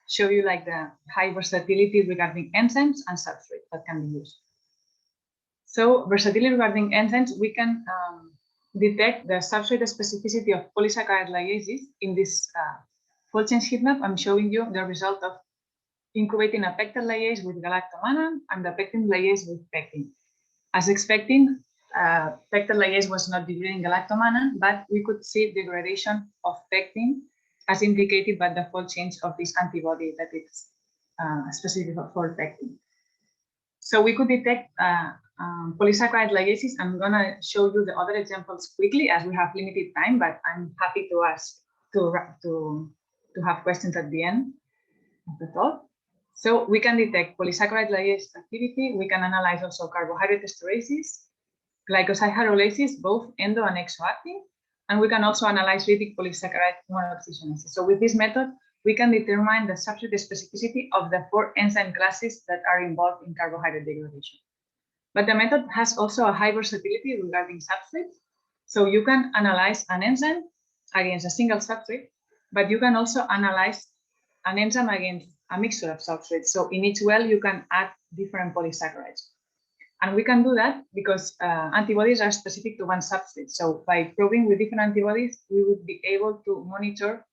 C: show you like the high versatility regarding enzymes and substrates that can be used. So versatility regarding enzymes, we can detect the substrate specificity of polysaccharide ligases in this fold change heat map. I'm showing you the result of incubating a pectin ligase with galactomannan and the pectin ligase with pectin. As expected, pectin ligase was not degrading galactomannan, but we could see degradation of pectin as indicated by the fold change of this antibody that is specific for pectin. So we could detect polysaccharide ligases. I'm going to show you the other examples quickly as we have limited time, but I'm happy to ask to have questions at the end of the talk. So we can detect polysaccharide ligase activity. We can analyze also carbohydrate esterases, glycoside hydrolysis, both endo and exoactive, and we can also analyze lytic polysaccharide monooxygenases. So with this method, we can determine the substrate specificity of the 4 enzyme classes that are involved in carbohydrate degradation. But the method has also a high versatility regarding substrates. So you can analyze an enzyme against a single substrate, but you can also analyze an enzyme against a mixture of substrates. So in each well, you can add different polysaccharides. And we can do that because antibodies are specific to one substrate. So by probing with different antibodies, we would be able to monitor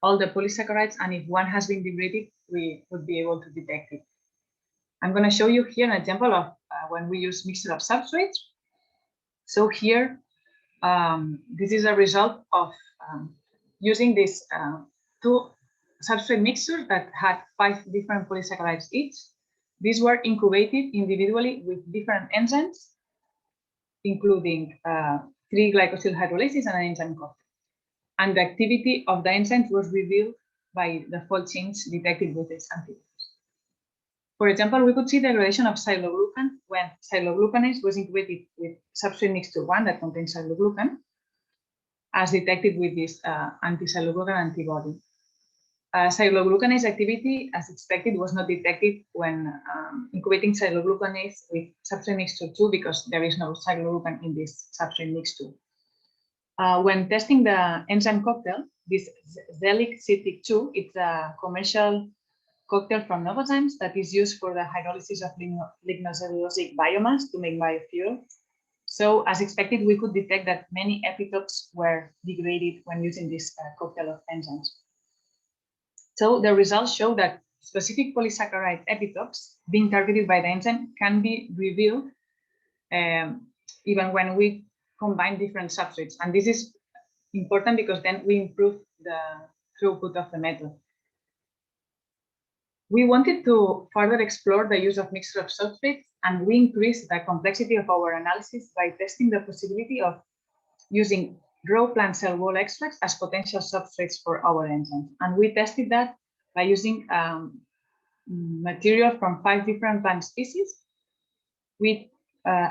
C: all the polysaccharides, and if one has been degraded, we would be able to detect it. I'm going to show you here an example of when we use mixture of substrates. So here, this is a result of using this two substrate mixtures that had 5 different polysaccharides each. These were incubated individually with different enzymes, including 3 glycosyl hydrolases and an enzyme cocktail. And the activity of the enzymes was revealed by the fold change detected with these antibodies. For example, we could see the degradation of xyloglucan when xyloglucanase was incubated with substrate mixture 1 that contains xyloglucan, as detected with this anti-xyloglucan antibody. Xyloglucanase activity, as expected, was not detected when incubating xyloglucanase with substrate mixture 2 because there is no xyloglucan in this substrate mixture. When testing the enzyme cocktail, this Zelig-CITIC2, it's a commercial cocktail from Novozymes that is used for the hydrolysis of lignocellulosic biomass to make biofuel. So, as expected, we could detect that many epitopes were degraded when using this cocktail of enzymes. So, the results show that specific polysaccharide epitopes being targeted by the enzyme can be revealed even when we combine different substrates. And this is important because then we improve the throughput of the method. We wanted to further explore the use of mixture of substrates, and we increased the complexity of our analysis by testing the possibility of using raw plant cell wall extracts as potential substrates for our enzymes. And we tested that by using material from 5 different plant species. We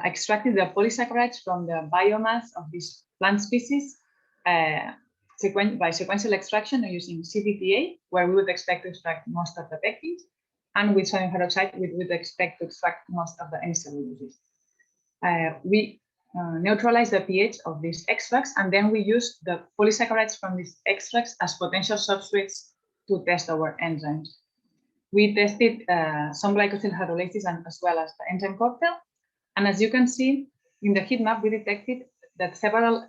C: extracted the polysaccharides from the biomass of this plant species by sequential extraction using CTTA, where we would expect to extract most of the pectins, and with sodium hydroxide, we would expect to extract most of the N-celluloses. We neutralize the pH of these extracts, and then we use the polysaccharides from these extracts as potential substrates to test our enzymes. We tested some glycosyl hydrolases as well as the enzyme cocktail, and as you can see in the heat map, we detected that several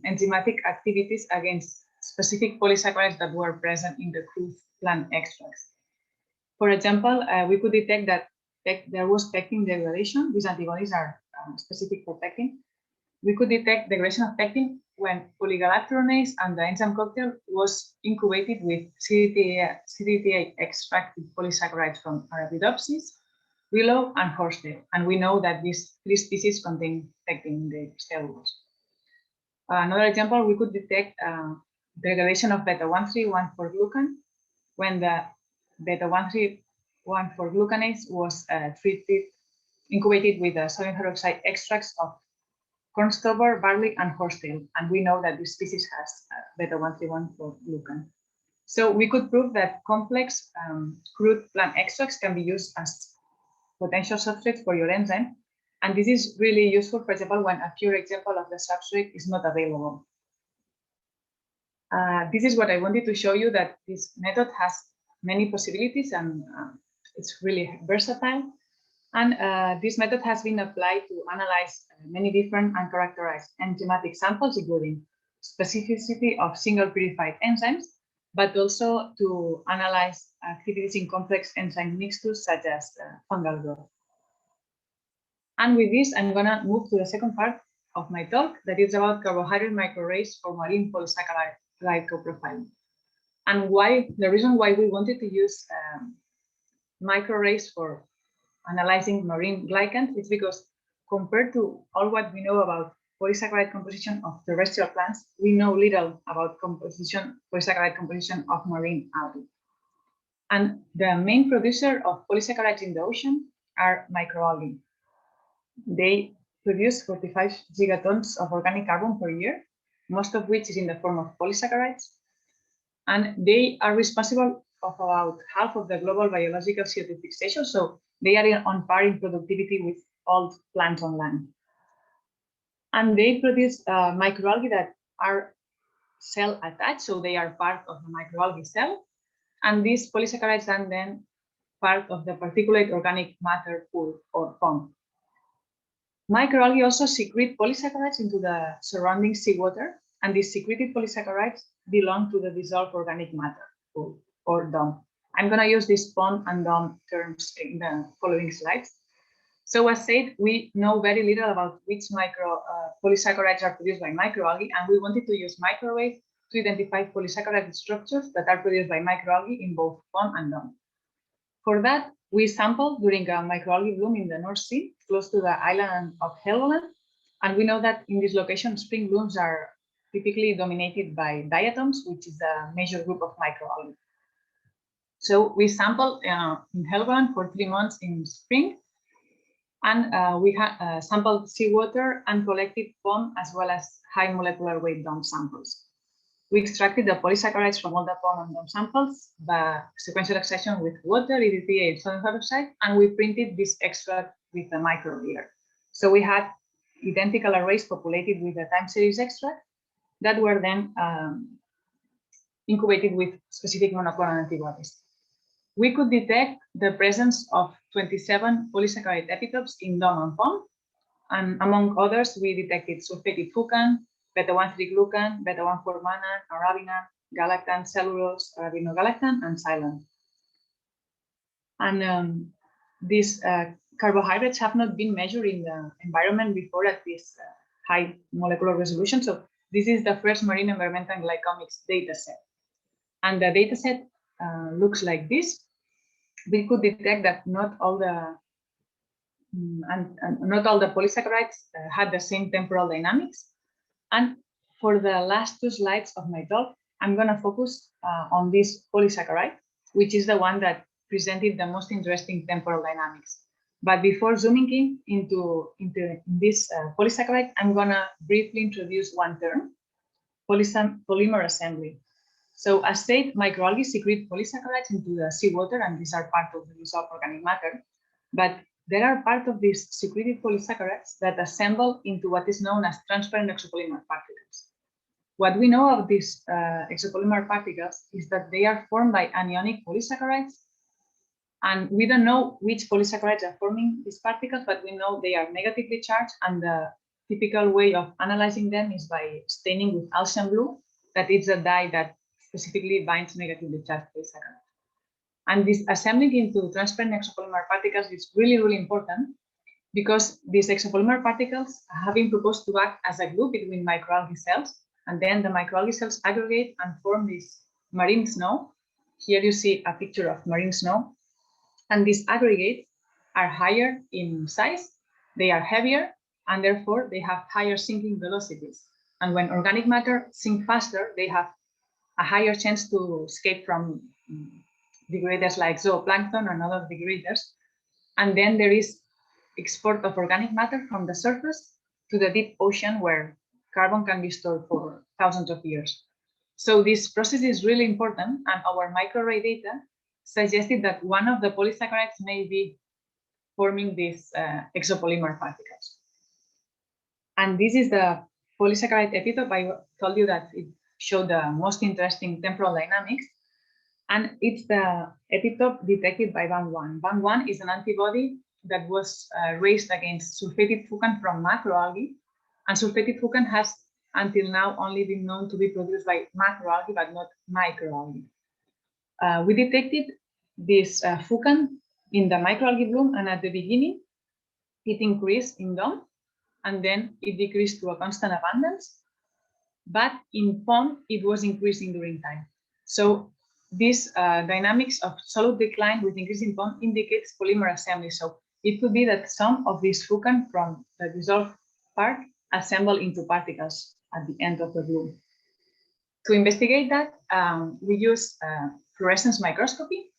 C: enzymatic activities against specific polysaccharides that were present in the crude plant extracts. For example, we could detect that there was pectin degradation. These antibodies are specific for pectin. We could detect degradation of pectin when polygalacturonase and the enzyme cocktail was incubated with CTTA extracted polysaccharides from Arabidopsis, willow, and horsetail. And we know that these 3 species contain pectin in the cell walls. Another example, we could detect degradation of beta-1,3,1,4-glucan when the beta-1,3,1,4-glucanase was incubated with sodium hydroxide extracts of cornstalk, barley, and horsetail. And we know that this species has beta-1,3,1,4-glucan. So we could prove that complex crude plant extracts can be used as potential substrates for your enzyme. And this is really useful, for example, when a pure example of the substrate is not available. This is what I wanted to show you, that this method has many possibilities and it's really versatile. And this method has been applied to analyze many different uncharacterized enzymatic samples, including specificity of single purified enzymes, but also to analyze activities in complex enzyme mixtures such as fungal growth. And with this, I'm going to move to the second part of my talk, that is about carbohydrate microarrays for marine polysaccharide glycoprofiling. And the reason why we wanted to use microarrays for analyzing marine glycans is because compared to all what we know about polysaccharide composition of terrestrial plants, we know little about polysaccharide composition of marine algae. And the main producer of polysaccharides in the ocean are microalgae. They produce 45 gigatons of organic carbon per year, most of which is in the form of polysaccharides. And they are responsible for about half of the global biological CO2 fixation. So they are on par in productivity with all plants on land. And they produce microalgae that are cell attached, so they are part of the microalgae cell. And these polysaccharides are then part of the particulate organic matter pool or POM. Microalgae also secrete polysaccharides into the surrounding seawater, and these secreted polysaccharides belong to the dissolved organic matter, or DOM. I'm going to use these POM and DOM terms in the following slides. So as said, we know very little about which polysaccharides are produced by microalgae, and we wanted to use microarrays to identify polysaccharide structures that are produced by microalgae in both POM and DOM. For that, we sampled during a microalgae bloom in the North Sea, close to the island of Helgoland, and we know that in this location, spring blooms are typically dominated by diatoms, which is a major group of microalgae. So we sampled in Helgoland for 3 months in spring, and we sampled seawater and collected POM as well as high molecular weight DOM samples. We extracted the polysaccharides from all the POM and DOM samples by sequential extraction with water, EDTA, and sodium hydroxide, and we printed this extract with the microarray. So we had identical arrays populated with the time series extract that were then incubated with specific monoclonal antibodies. We could detect the presence of 27 polysaccharide epitopes in DOM and POM, and among others, we detected sulfated fucan, beta-1,3-glucan, beta-1,4-mannan, arabinan, galactan, cellulose, arabinogalactan, and xylan. And these carbohydrates have not been measured in the environment before at this high molecular resolution. So this is the first marine environmental glycomics dataset. And the dataset looks like this. We could detect that not all the polysaccharides had the same temporal dynamics. And for the last 2 slides of my talk, I'm going to focus on this polysaccharide, which is the one that presented the most interesting temporal dynamics. But before zooming in into this polysaccharide, I'm going to briefly introduce one term, polymer assembly. So as said, microalgae secrete polysaccharides into the seawater, and these are part of the dissolved organic matter. But there are part of these secreted polysaccharides that assemble into what is known as transparent exopolymer particles. What we know of these exopolymer particles is that they are formed by anionic polysaccharides. And we don't know which polysaccharides are forming these particles, but we know they are negatively charged. And the typical way of analyzing them is by staining with Alcian blue, that is a dye that specifically binds negatively charged polysaccharides. And this assembling into transparent exopolymer particles is really, really important because these exopolymer particles have been proposed to act as a glue between microalgae cells, and then the microalgae cells aggregate and form this marine snow. Here you see a picture of marine snow, and these aggregates are higher in size, they are heavier, and therefore they have higher sinking velocities. And when organic matter sink faster, they have a higher chance to escape from degraders like zooplankton and other degraders. And then there is export of organic matter from the surface to the deep ocean where carbon can be stored for thousands of years. So this process is really important, and our microarray data suggested that one of the polysaccharides may be forming these exopolymer particles. And this is the polysaccharide epitope. I told you that it showed the most interesting temporal dynamics. And it's the epitope detected by BAM1. BAM1 is an antibody that was raised against sulfated fucan from macroalgae. And sulfated fucan has until now only been known to be produced by macroalgae, but not microalgae. We detected this fucan in the microalgae bloom, and at the beginning, it increased in DOM, and then it decreased to a constant abundance. But in POM, it was increasing during time. So this dynamics of solute decline with increasing POM indicates polymer assembly. So it could be that some of this fucan from the dissolved part assemble into particles at the end of the bloom. To investigate that, we use fluorescence microscopy,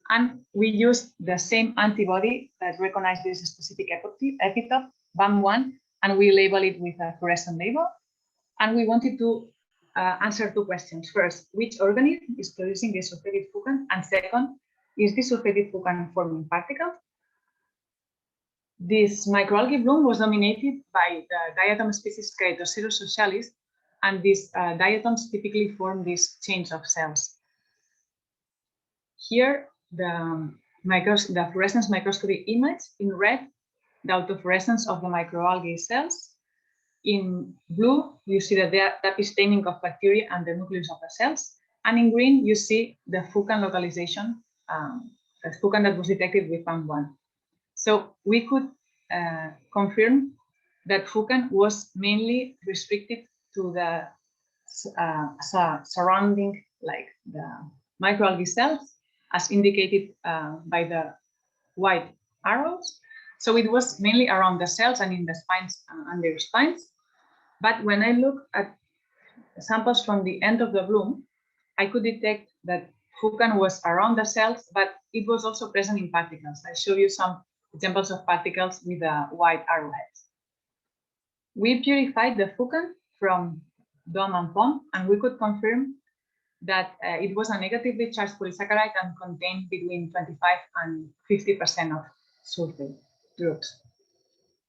C: and we use the same antibody that recognizes this specific epitope, BAM1, and we label it with a fluorescent label. And we wanted to answer 2 questions. First, which organism is producing this sulfated fucan? And second, is this sulfated fucan forming particles? This microalgae bloom was dominated by the diatom species Keratocerus socialis, and these diatoms typically form these chains of cells. Here, the fluorescence microscopy image in red, the autofluorescence of the microalgae cells. In blue, you see that that is staining of bacteria and the nucleus of the cells. And in green, you see the Fucan localization, the Fucan that was detected with PAM1. So we could confirm that Fucan was mainly restricted to the surrounding, like the microalgae cells, as indicated by the white arrows. So it was mainly around the cells and in the spines and their spines. But when I look at samples from the end of the bloom, I could detect that Fucan was around the cells, but it was also present in particles. I show you some examples of particles with white arrowheads. We purified the Fucan from DOM and POM, and we could confirm that it was a negatively charged polysaccharide and contained between 25 and 50% of sulfate groups.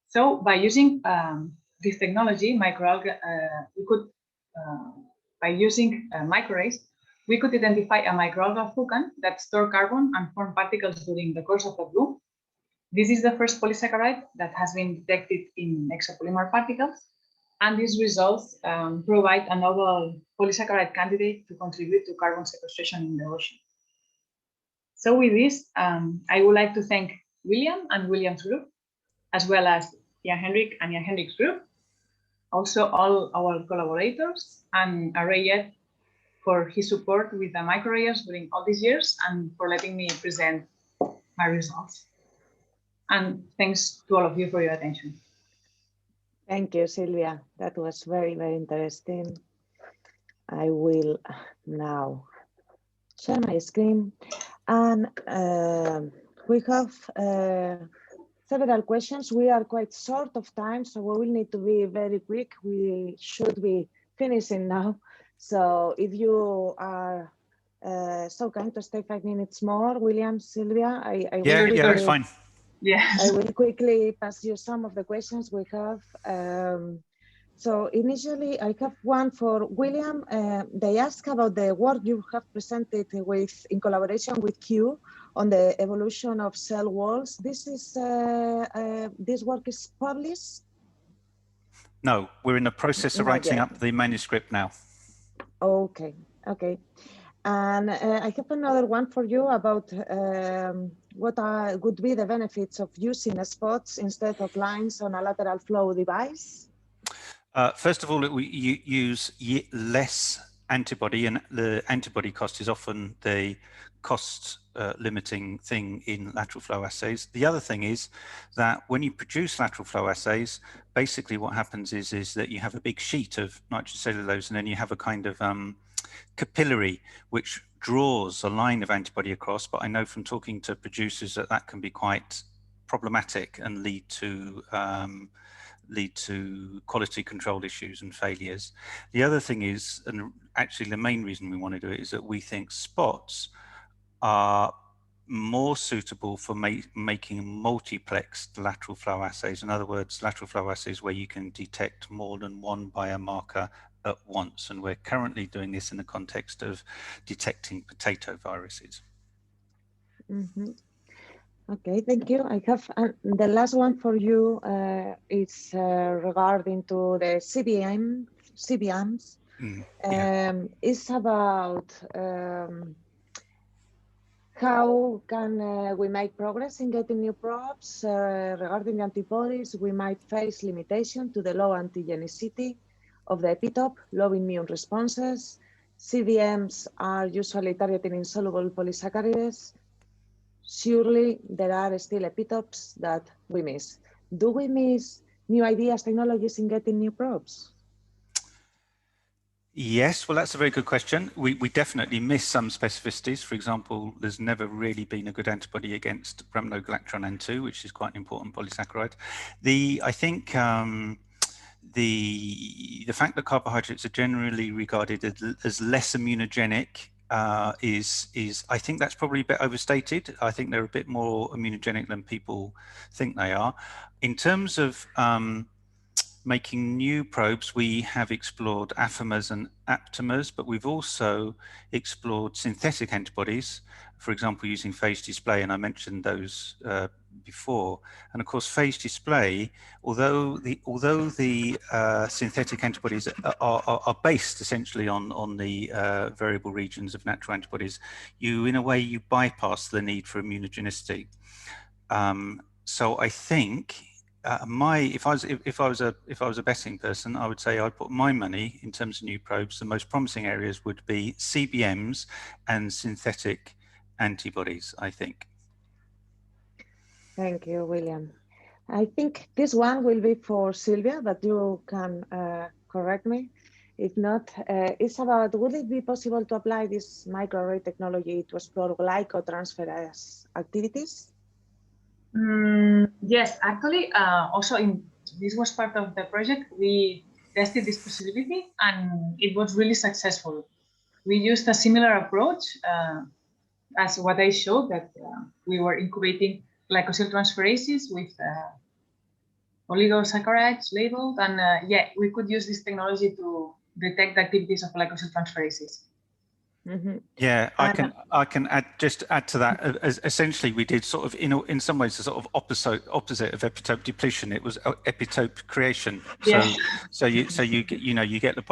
C: So by using this technology, by using microarrays, we could identify a microalgal Fucan that store carbon and form particles during the course of the bloom. This is the first polysaccharide that has been detected in exopolymer particles, and these results provide a novel polysaccharide candidate to contribute to carbon sequestration in the ocean. So with this, I would like to thank William and William's group, as well as Jan-Henrik and Jan-Henrik's group, also all our collaborators, and Arrayjet for his support with the microarrays during all these years and for letting me present my results. And thanks to all of you for your attention.
A: Thank you, Silvia. That was very, very interesting. I will now share my screen. And we have several questions. We are quite short of time, so we will need to be very quick. We should be finishing now. So if you are so kind to stay 5 minutes more, William, Silvia,
B: yeah, that's fine.
C: Yes.
A: I will quickly pass you some of the questions we have. So initially, I have one for William. They ask about the work you have presented in collaboration with Q on the evolution of cell walls. This work is published?
B: No, we're in the process of writing up the manuscript now.
A: Okay, okay. And I have another one for you about what would be the benefits of using spots instead of lines on a lateral flow device?
B: First of all, we use less antibody, and the antibody cost is often the cost limiting thing in lateral flow assays. The other thing is that when you produce lateral flow assays, basically what happens is that you have a big sheet of nitrocellulose, and then you have a kind of capillary which draws a line of antibody across. But I know from talking to producers that that can be quite problematic and lead to quality control issues and failures. The other thing is, and actually the main reason we want to do it, is that we think spots are more suitable for making multiplexed lateral flow assays. In other words, lateral flow assays where you can detect more than one biomarker at once. And we're currently doing this in the context of detecting potato viruses.
A: Mm-hmm. Okay, thank you. I have the last one for you. It's regarding to the CBMs. It's about how can we make progress in getting new probes. Regarding the antibodies, we might face limitation to the low antigenicity of the epitope, low immune responses. CBMs are usually targeting insoluble polysaccharides. Surely there are still epitopes that we miss. Do we miss new ideas, technologies in getting new probes?
B: Yes, well, that's a very good question. We definitely miss some specificities. For example, there's never really been a good antibody against bremenogalactron N2, which is quite an important polysaccharide. I think the fact that carbohydrates are generally regarded as less immunogenic is I think that's probably a bit overstated. I think they're a bit more immunogenic than people think they are. In terms of making new probes, we have explored affimers and aptamers, but we've also explored synthetic antibodies, for example, using phage display, and I mentioned those before. And of course, phage display, although the synthetic antibodies are based essentially on the variable regions of natural antibodies, in a way you bypass the need for immunogenicity. So I think if I was a betting person, I would say I'd put my money in terms of new probes. The most promising areas would be CBMs and synthetic antibodies, I think.
A: Thank you, William. I think this one will be for Silvia, but you can correct me. If not, it's about, would it be possible to apply this microarray technology to explore glycotransferase activities?
C: Yes, actually, also this was part of the project. We tested this possibility and it was really successful. We used a similar approach as what I showed, that we were incubating glycosyltransferases with oligosaccharides labeled, and yeah, we could use this technology to detect the activities of glycosyltransferases.
A: Mm-hmm.
B: Yeah, I can add to that. Essentially, we did sort of in some ways the sort of opposite of epitope depletion. It was epitope creation. So you get the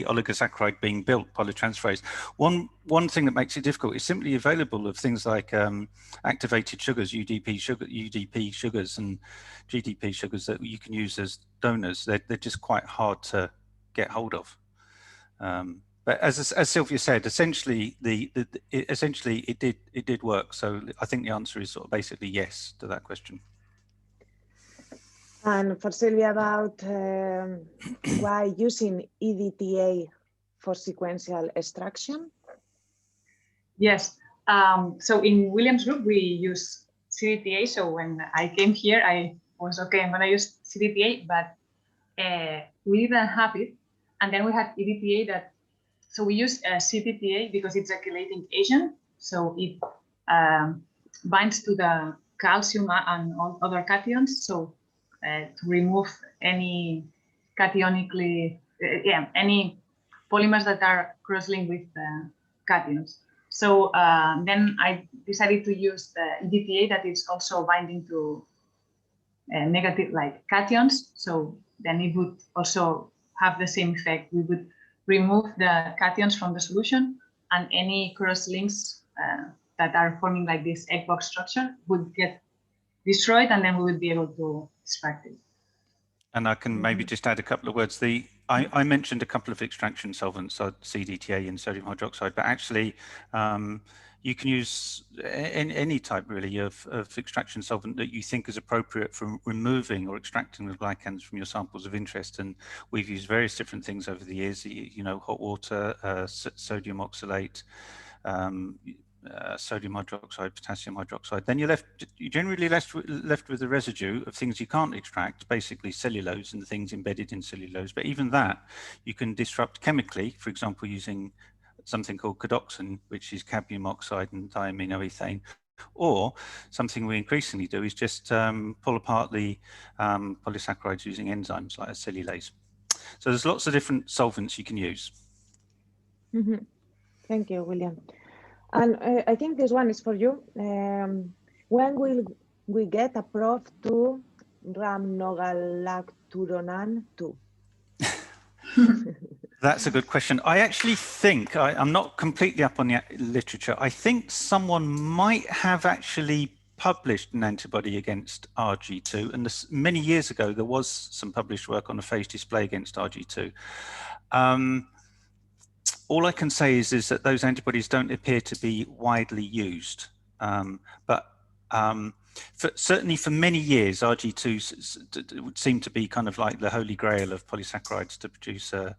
B: oligosaccharide being built, polytransferase. One thing that makes it difficult is simply available of things like activated sugars, UDP sugars, and GDP sugars that you can use as donors. They're just quite hard to get hold of. But as Silvia said, essentially it did work. So I think the answer is sort of basically yes to that question.
A: And for Silvia, about why using EDTA for sequential extraction?
C: Yes. So in William's group, we use CDTA. So when I came here, I was okay, I'm going to use CDTA, but we didn't have it. And then we had EDTA so we use CDTA because it's a chelating agent. So it binds to the calcium and all other cations. So to remove any cationically, any polymers that are cross-linked with cations. So then I decided to use the EDTA that is also binding to negative like cations. So then it would also have the same effect. We would remove the cations from the solution, and any cross links that are forming like this egg box structure would get destroyed, and then we would be able to extract it.
B: And I can maybe just add a couple of words. I mentioned a couple of extraction solvents, so CDTA and sodium hydroxide, but actually you can use any type really of extraction solvent that you think is appropriate for removing or extracting the glycans from your samples of interest. And we've used various different things over the years, hot water, sodium oxalate, sodium hydroxide, potassium hydroxide. Then you're generally left with the residue of things you can't extract, basically cellulose and the things embedded in cellulose. But even that you can disrupt chemically, for example, using something called cadoxin, which is cadmium oxide and diaminoethane. Or something we increasingly do is just pull apart the polysaccharides using enzymes like cellulase. So there's lots of different solvents you can use.
A: Mm-hmm. Thank you, William. And I think this one is for you. When will we get a prof to rhamnogalacturonan 2?
B: That's a good question. I actually think, I'm not completely up on the literature, I think someone might have actually published an antibody against RG2, and many years ago there was some published work on a phage display against RG2. All I can say is that those antibodies don't appear to be widely used, certainly for many years, RG2 would seem to be kind of like the holy grail of polysaccharides to produce an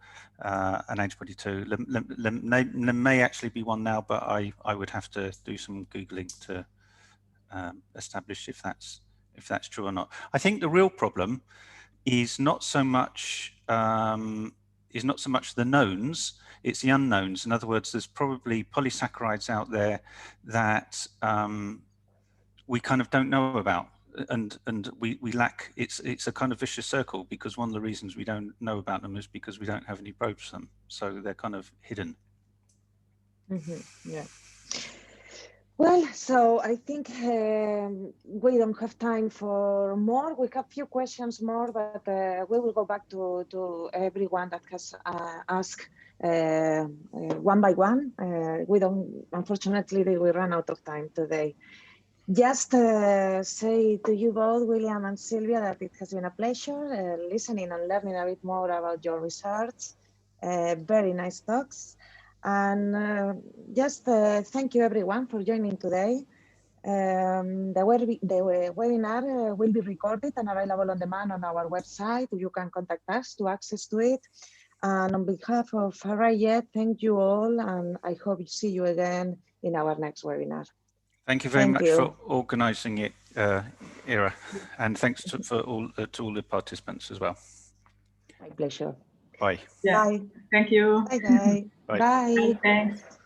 B: antibody to. There may actually be one now, but I would have to do some Googling to establish if that's true or not. I think the real problem is not so much the knowns, it's the unknowns. In other words, there's probably polysaccharides out there that we kind of don't know about, and we lack. It's a kind of vicious circle, because one of the reasons we don't know about them is because we don't have any probes for them, so they're kind of hidden.
A: Mm-hmm. Yeah. Well, so I think we don't have time for more. We have few questions more, but we will go back to everyone that has asked one by one. We don't, unfortunately, we ran out of time today. Just say to you both, William and Silvia, that it has been a pleasure listening and learning a bit more about your research. Very nice talks. And just thank you everyone for joining today. The webinar will be recorded and available on demand on our website. You can contact us to access to it. And on behalf of Arrayjet, thank you all, and I hope to see you again in our next webinar.
B: Thank you very much for organising it, Ira, and thanks to all the participants as well.
A: My pleasure.
B: Bye.
C: Yeah.
A: Bye.
C: Thank you.
A: Bye. Bye.
B: Bye.
C: Bye. Thanks.